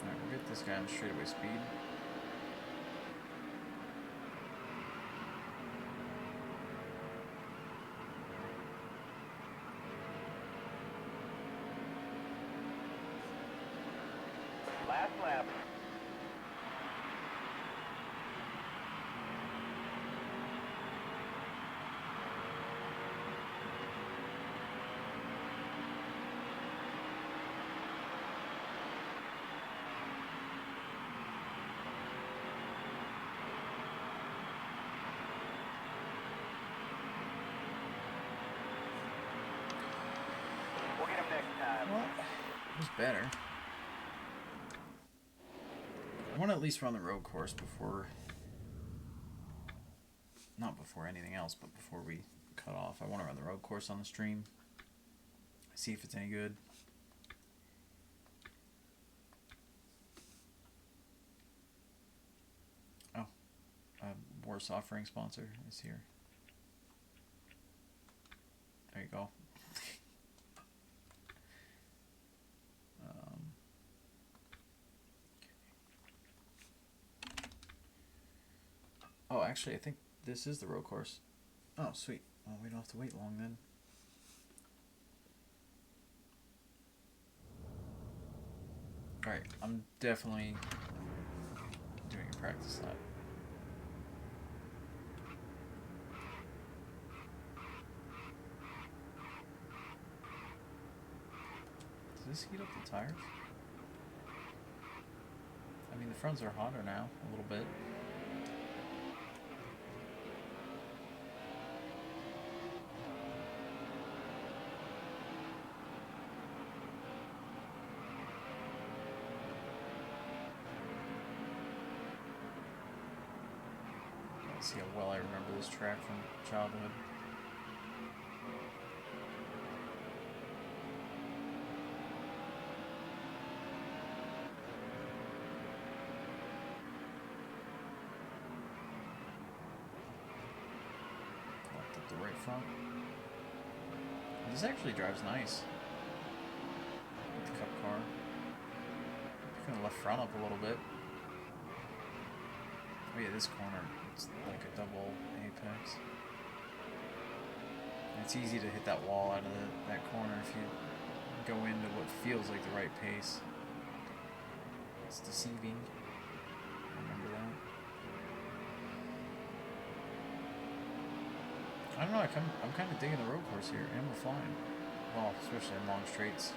Alright, we'll get this guy on straightaway speed. Last lap. We'll get him next time. Well, it was better. I want to at least run the road course before, not before anything else, but before we cut off. I want to run the road course on the stream, see if it's any good. Oh, Worst offering sponsor is here. There you go. Oh, actually, I think this is the road course. Oh, sweet. Well, we don't have to wait long then. Alright, I'm definitely doing a practice lap. Does this heat up the tires? I mean, the fronts are hotter now, a little bit. Let's see how well I remember this track from childhood. Locked up the right front. This actually drives nice with the Cup car. Picking the left front up a little bit. Oh yeah, this corner, it's like a double apex. And it's easy to hit that wall out of that corner if you go into what feels like the right pace. It's deceiving. Remember that. I don't know. I'm kind of digging the road course here, and we're flying. Well, especially in long straights.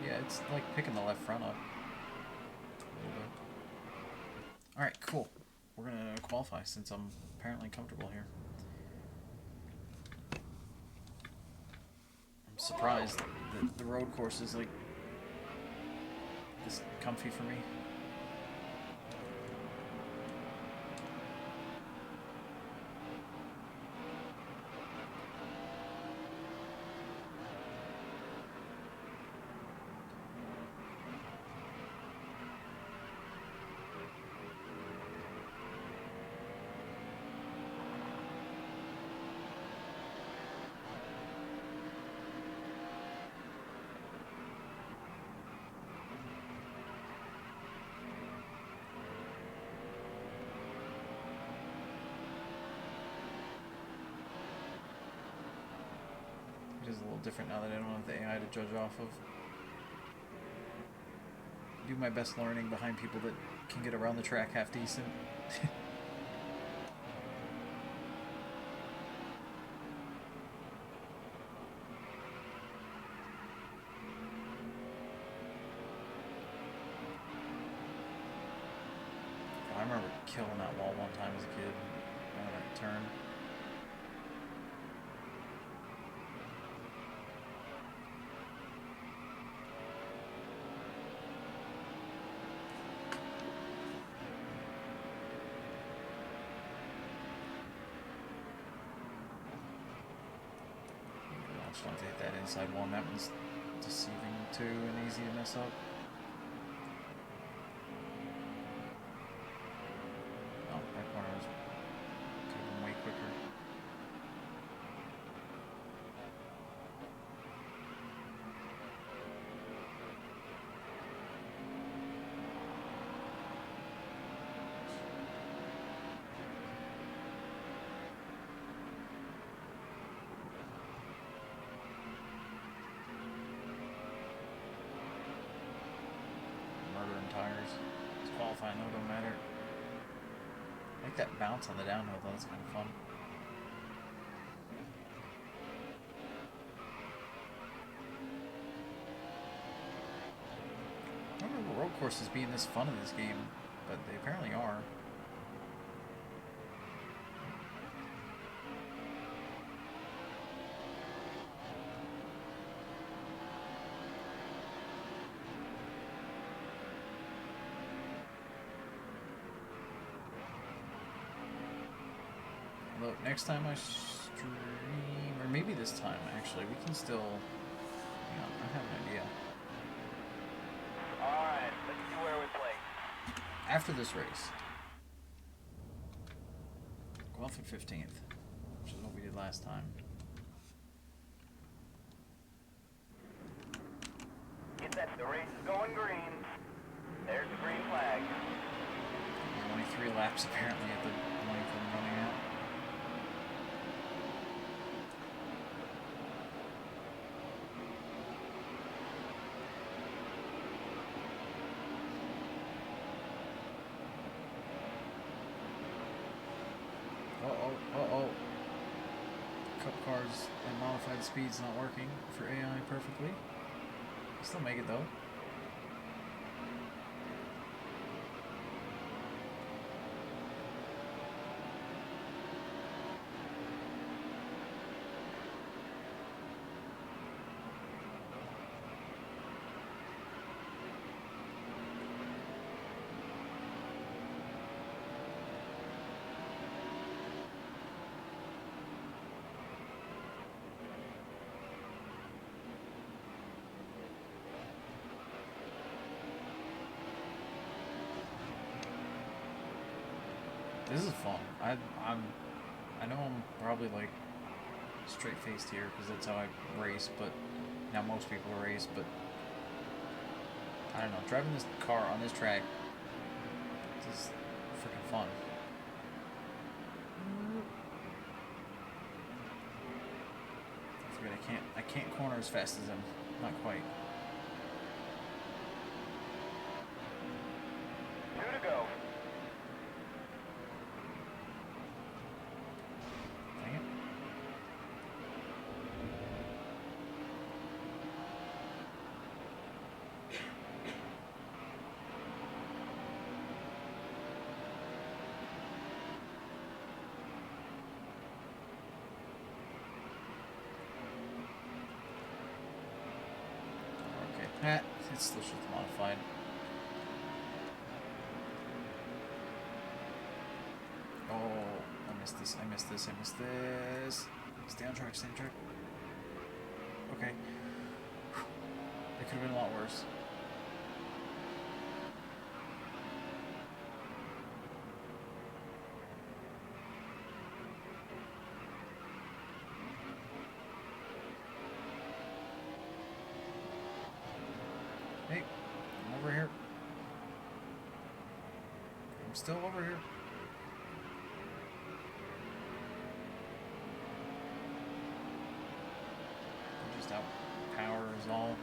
Yeah, it's like picking the left front up. Alright, cool. We're gonna qualify since I'm apparently comfortable here. I'm surprised that the road course is like this comfy for me. It is a little different now that I don't have the AI to judge off of. Do my best learning behind people that can get around the track half decent. I remember killing that wall one time as a kid on that turn. I just want to hit that inside one. That one's deceiving too and easy to mess up. Oh, that corner was could have been way quicker. Tires. It's qualifying though, don't matter. I like that bounce on the downhill though, that's kind of fun. I don't remember road courses being this fun in this game, but they apparently are. Look, next time I stream, or maybe this time actually, we can still, hang on, I have an idea. Alright, let's see where we play. After this race, go off at 15th, which is what we did last time. Get that, the race is going green. There's the green flag. 23 laps apparently at the length I'm running at. Uh-oh. Cup cars and modified speed's not working for AI perfectly. Still make it though. This is fun. I know I'm probably like straight faced here because that's how I race, but now most people race. But I don't know. Driving this car on this track This is freaking fun. I forget I can't corner as fast as him. Not quite. 2 to go. Dang it. Okay, it's still just modified. Oh, I missed this, I missed this, I missed this. Stay on track, stay on track. Okay. It could have been a lot worse. Hey, I'm over here. I'm still over here. Just out power is all.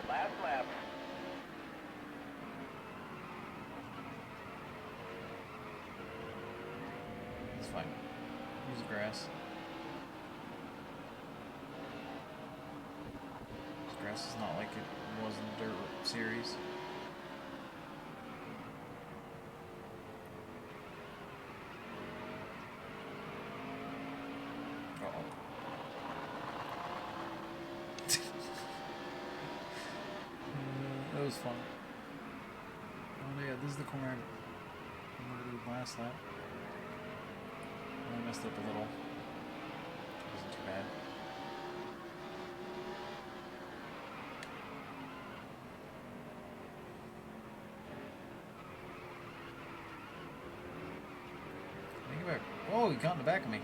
Last lap. It's fine. Use grass. This grass is not like it was in the Dirt series. Uh-oh. That was fun. Oh yeah, this is the corner I'm gonna do last lap. I messed up a little. It wasn't too bad. I think if oh, he got in the back of me.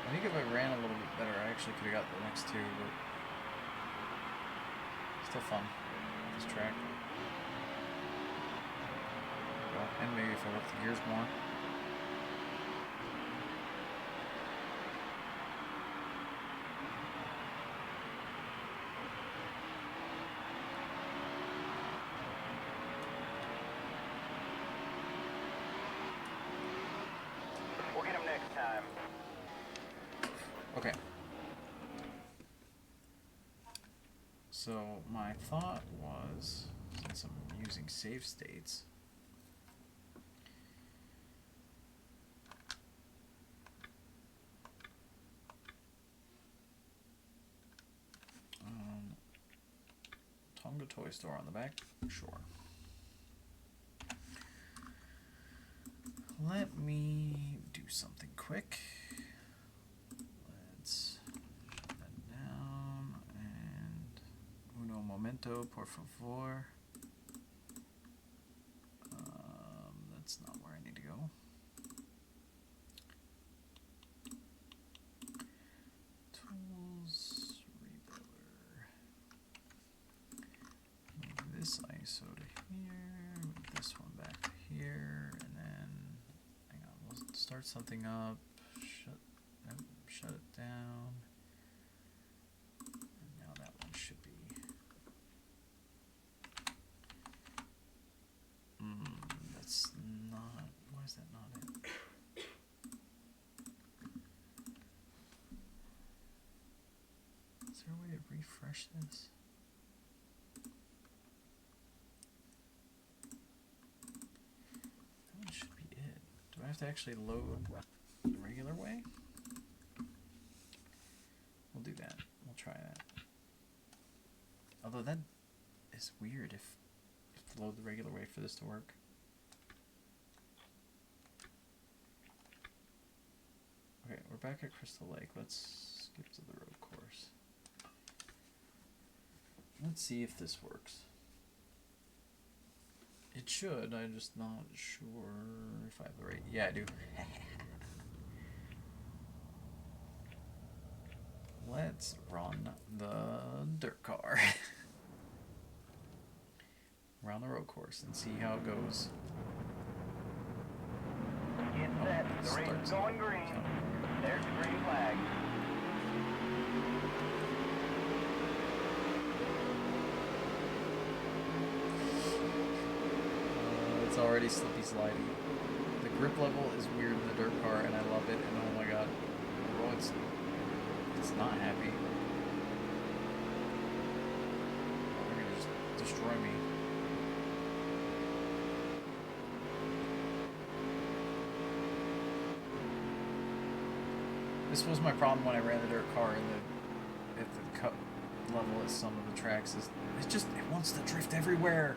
I think if I ran a little bit better, I actually could have got the next two, but still fun. This track. Well, and maybe if I work the gears more. We'll get him next time. Okay. So my thought was, since I'm using save states, Tonga Toy Store on the back? Sure. Let me do something quick. Let's shut that down and uno momento, por favor. That's not where I need to go. Tools, rebuilder. Move this ISO to here, move this one back to here, and then, hang on, we'll start something up, shut it down, and now that one should be, that's not, why is that not it? Is there a way to refresh this? That one should be it. Do I have to actually load the regular way? We'll do that. We'll try that. Although that is weird if you have to load the regular way for this to work. Okay, we're back at Crystal Lake. Let's skip to the road course. Let's see if this works. It should. I'm just not sure if I have the right. Yeah, I do. Let's run the dirt car around the road course and see how it goes. Get set. The race is going green. There's the green flag. It's already slippy slidey. The grip level is weird in the dirt car, and I love it. And oh my god, oh, it's not happy. They're gonna just destroy me. This was my problem when I ran the dirt car in at the cut level at some of the tracks. Is it wants to drift everywhere.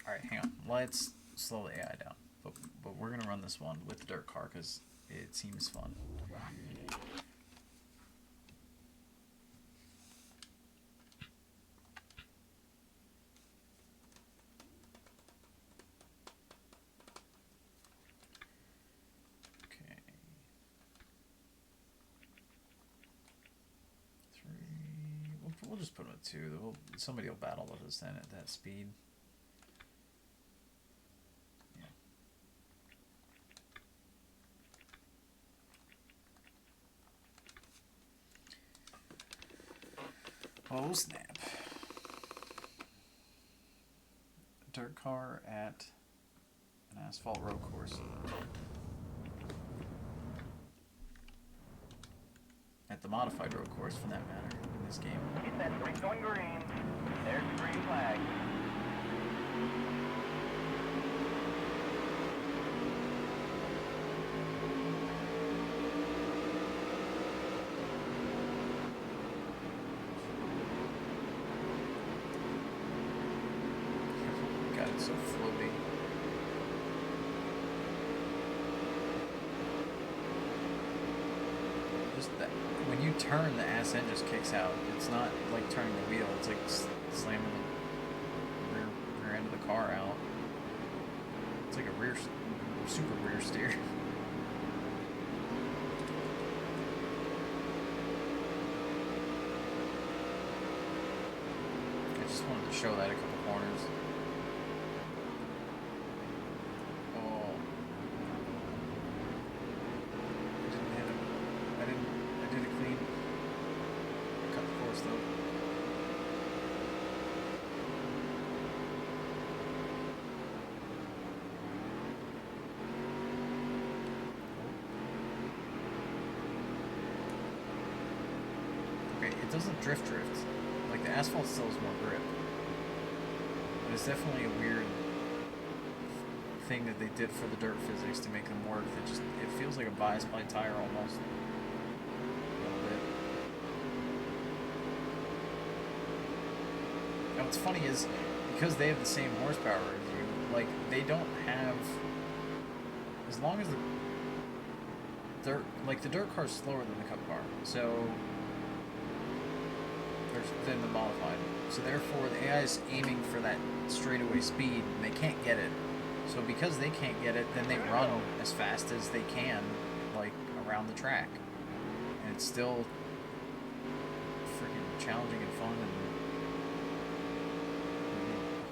All right, hang on. Let's slow the AI down. But we're gonna run this one with the dirt car because it seems fun. We'll just put them at 2. Somebody will battle with us then at that speed. Yeah. Oh snap. Dirt car at an asphalt road course. At the modified road course, for that matter, in this game. Get that. The race going green. There's the green flag. God, it's so floaty. Just that when you turn, the ass end just kicks out. It's not like turning the wheel. It's like slamming the rear end of the car out. It's like a super rear steer. I just wanted to show that a couple corners. Oh. I did a clean. Cut the course though. Okay, it doesn't drift. Like the asphalt still has more grip. But it's definitely a weird thing that they did for the dirt physics to make them work. It feels like a bias ply tire almost. Now what's funny is because they have the same horsepower as you, like they don't have, as long as the dirt car's slower than the cup car, so than the modified. So therefore the AI is aiming for that straightaway speed and they can't get it. So because they can't get it, then they run as fast as they can, like around the track. And it's still freaking challenging and fun and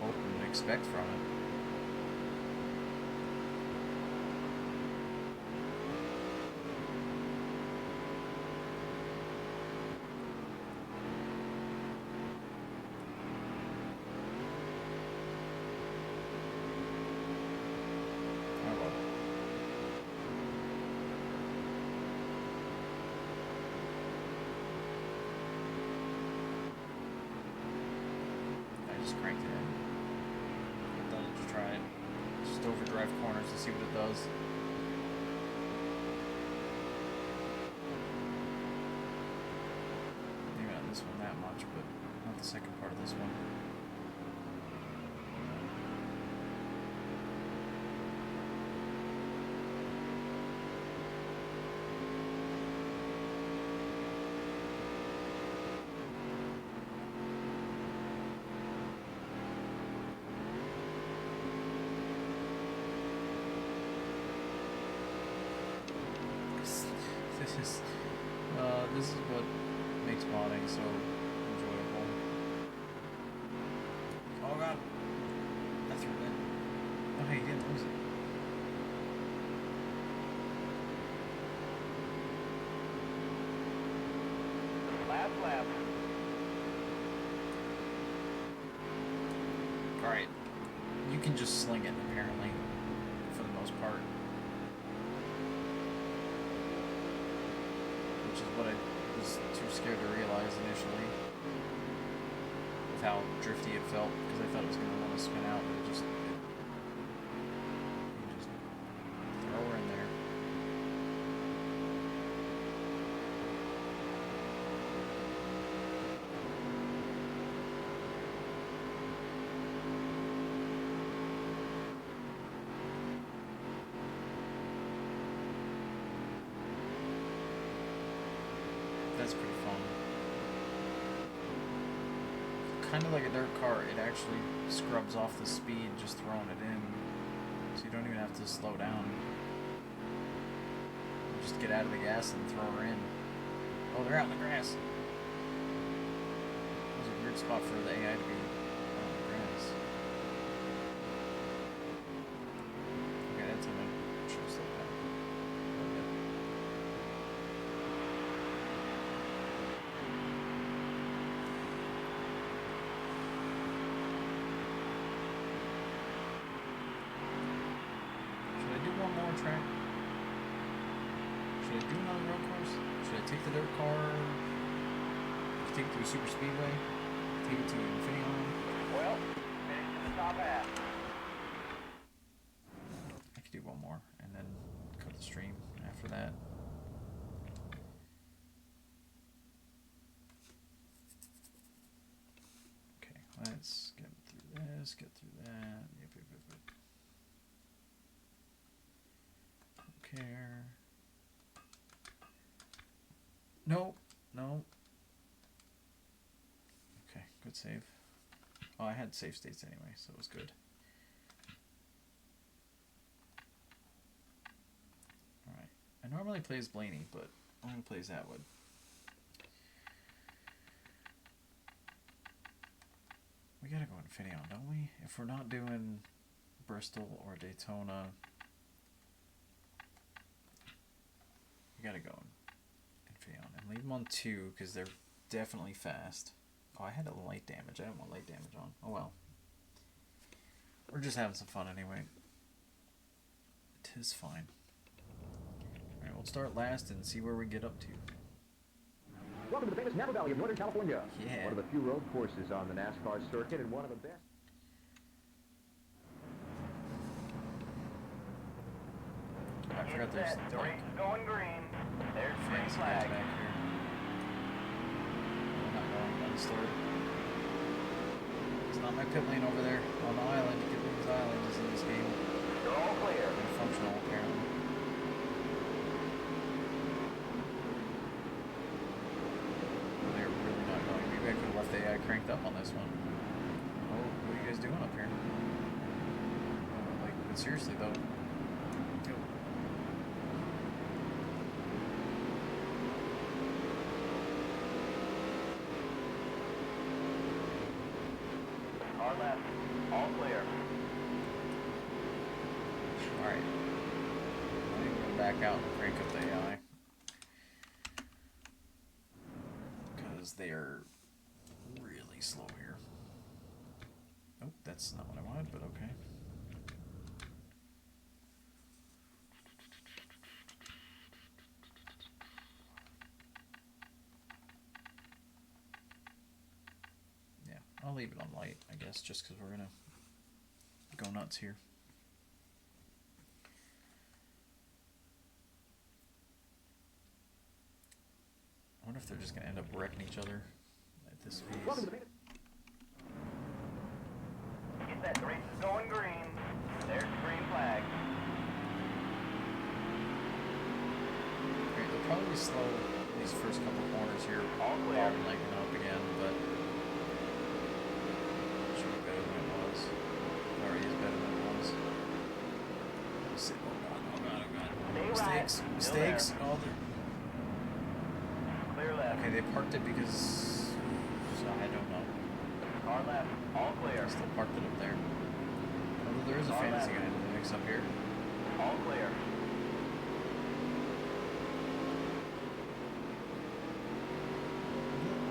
hope and expect from it. Cranked it in. I've done it to try it. Just overdrive corners to see what it does. Maybe not this one that much, but not the second part of this one. This is what makes modding so enjoyable. Oh god! I threw it in. Oh hey, you didn't lose it. Last lap. Alright. You can just sling it, apparently, for the most part. Which is what I was too scared to realize initially. With how drifty it felt, because I thought it was going to want to spin out, but it just... You just throw her in there. That's pretty fun. Kind of like a dirt car, it actually scrubs off the speed just throwing it in. So you don't even have to slow down. You just get out of the gas and throw her in. Oh, they're out in the grass. It was a weird spot for the AI to be out in the grass. Okay, that's how I should have slowed down. Okay. Should I do one more track? Should I do another road course? Should I take the dirt car? Take it to a super speedway? Take it to Infineon? Well, finished in the top half. I could do one more and then cut the stream after that. Okay, let's get through this, get through that. Yep, yep, yep, yep. Don't care. Nope, no. Okay, good save. Oh, I had save states anyway, so it was good. Alright. I normally play as Blaney, but I'm going to play as Atwood. We gotta go Infineon, don't we? If we're not doing Bristol or Daytona, we gotta go Infineon. And leave them on 2, because they're definitely fast. Oh, I had a light damage. I didn't want light damage on. Oh well. We're just having some fun anyway. It is fine. Alright, we'll start last and see where we get up to. Welcome to the famous Napa Valley of Northern California. Yeah. One of the few road courses on the NASCAR circuit and one of the best. I forgot there's The like race is going green. There's green fancy guys flag. back here. I'm not going down the store. It's not my pit lane over there on the island. Pit lane's island is in this game. You're all clear. They're functional apparently. They're really not going. Maybe I could have left the AI cranked up on this one. Oh, what are you guys doing up here? Like, but seriously though. Go. Car left. All clear. Alright. I'm going to back out and crank up the AI. Because they are really slow here. Nope, that's not what I wanted, but okay. Yeah, I'll leave it on light, I guess, just because we're going to go nuts here. I wonder if they're just going to end up wrecking each other at this phase. Get that. The race is going green. There's the green flag. Okay, they'll probably slow these first couple corners here. All clear. While I'm lighting up again, but it should be better than it was. It already is better than it was. Oh god, oh god, oh god. Stay Mistakes, right. mistakes. Still Oh, they're... they parked it because I don't know. Car left, all clear. They still parked it up there. Although there is a fantasy guy mix up here. All clear.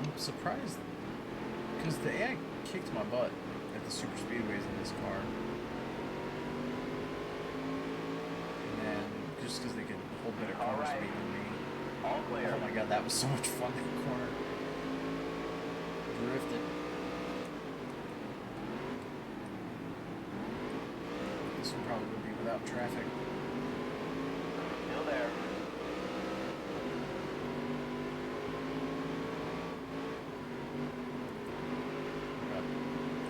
I'm surprised because the AI kicked my butt at the super speedways in this car. And then just because they could hold better corner speed than me. All clear. Oh my god, that was so much fun in the corner. Drifted. This one probably would be without traffic. Still there.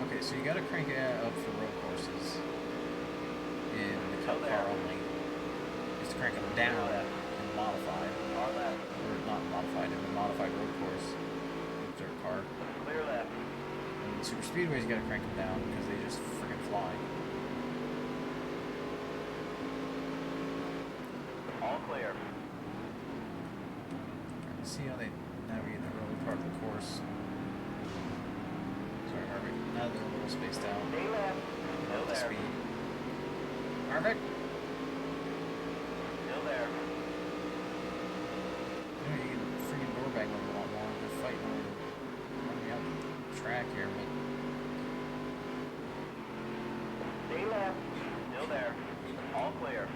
Okay, so you gotta crank it up for road courses in the cup car only. You have to crank them down in modified. Car left. Or not modified, in the modified road course. With dirt car. Clear left. And in super speedways you gotta crank them down because they just freaking fly. All clear. Trying to see how they navigate the early part of the course. Sorry, Harvick. Now they're a little spaced out. Stay left. Still Up to there. speed. Harvick! Still there. You know, you can freaking door bang them a lot more. They're fighting over running out the track here, but Stay left. Still there. All clear.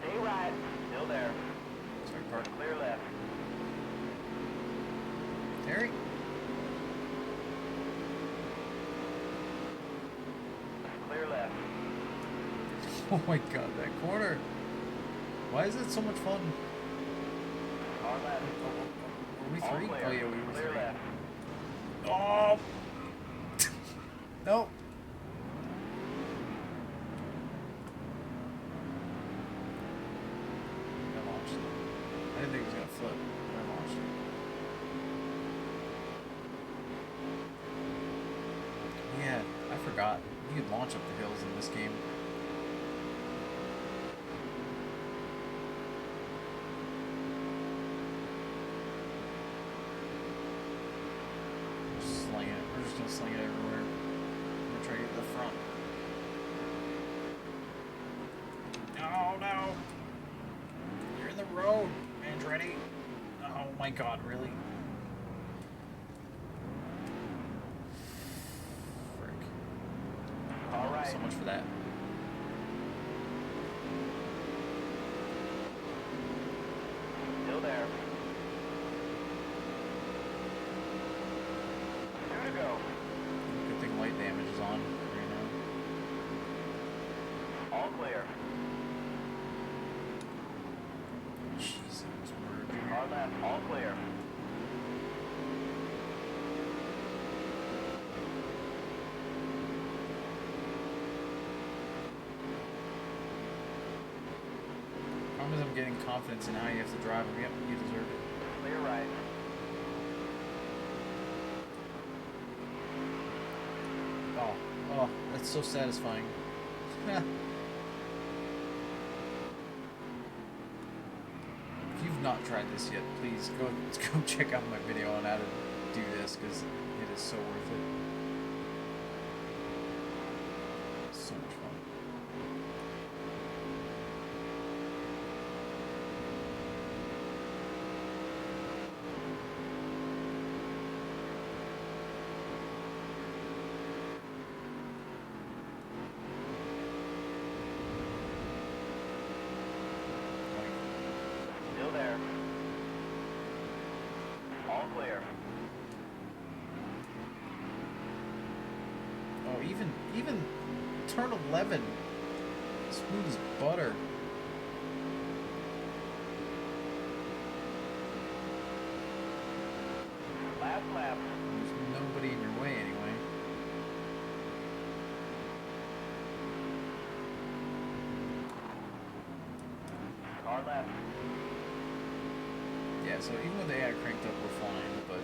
Stay right. Still there. sorry, park. Clear left. Terry? Clear left. Oh my god, that corner! Why is it so much fun? Car left. Were we All three? clear. Oh yeah, we were Clear three. left. Oh! Nope. I launched it. I didn't think it was gonna flip, but I launched it. Yeah, I forgot. You could launch up the hills in this game. Just sling it. We're just gonna sling it everywhere. I'm gonna try to get to the front. Oh no! You're in the road, Andretti. Oh my god, really? Frick. All right. So much for that. Still there. 2 to go. Good thing light damage is on right now. All clear. Jesus, we're Car left. All clear. problem is I'm getting confidence in how you have to drive them. Yep, you deserve it. Clear right. Oh, that's so satisfying. If you've not tried this yet, please go check out my video on how to do this because it is so worth it. It's so much fun. Still there. All clear. Oh, even turn 11, smooth as butter. Last lap. There's nobody in your way anyway. Car left. Yeah, so even with the AI cranked up, we're flying, but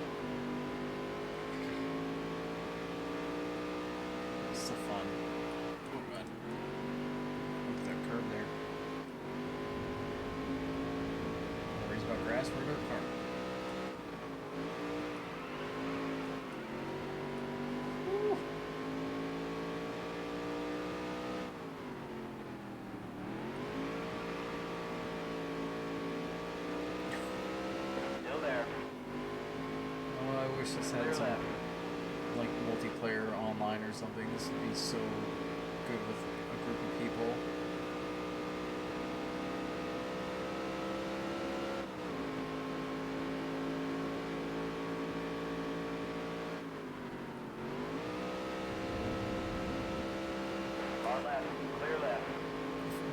it's still fun. fast for a dirt car. Woo. Still there. Oh, I wish this had Clear some left. like multiplayer online or something. This would be so good with a group of people. Far left. Clear left.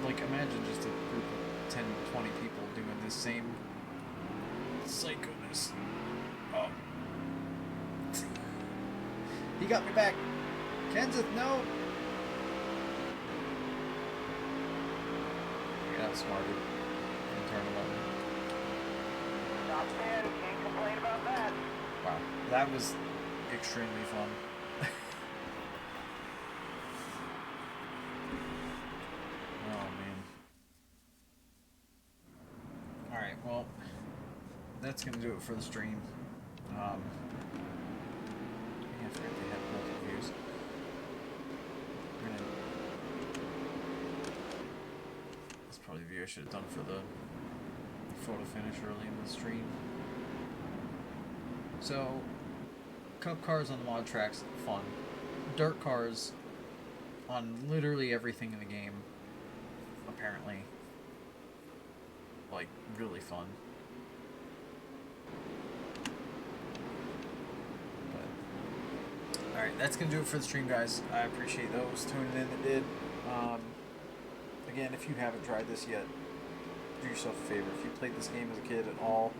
Like, imagine just a group of 10, 20 people doing this same psychoness. Oh. He got me back. Kenseth, no. I got outsmarted in turn 11. Top 10. Can't complain about that. Wow. That was extremely fun. Oh, man. Alright, well, that's going to do it for the stream. Yeah, I forgot they had multiple views. That's probably the view I should have done for the photo finish early in the stream. So, cup cars on the mod tracks, fun. Dirt cars on literally everything in the game, apparently, like, really fun. But, alright, that's going to do it for the stream, guys. I appreciate those tuning in that did. Again, if you haven't tried this yet, do yourself a favor. If you played this game as a kid at all,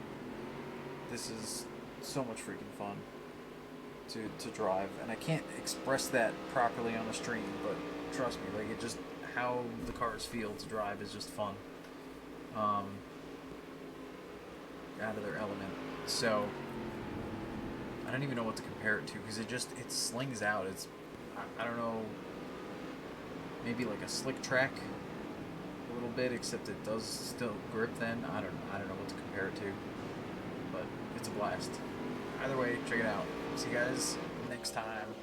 this is so much freaking fun to drive. And I can't express that properly on the stream, but trust me, like, it just, how the cars feel to drive is just fun. Out of their element. So, I don't even know what to compare it to, because it slings out. It's, I don't know, maybe like a slick track a little bit, except it does still grip then. I don't know what to compare it to, but it's a blast. Either way, check it out. See you guys next time.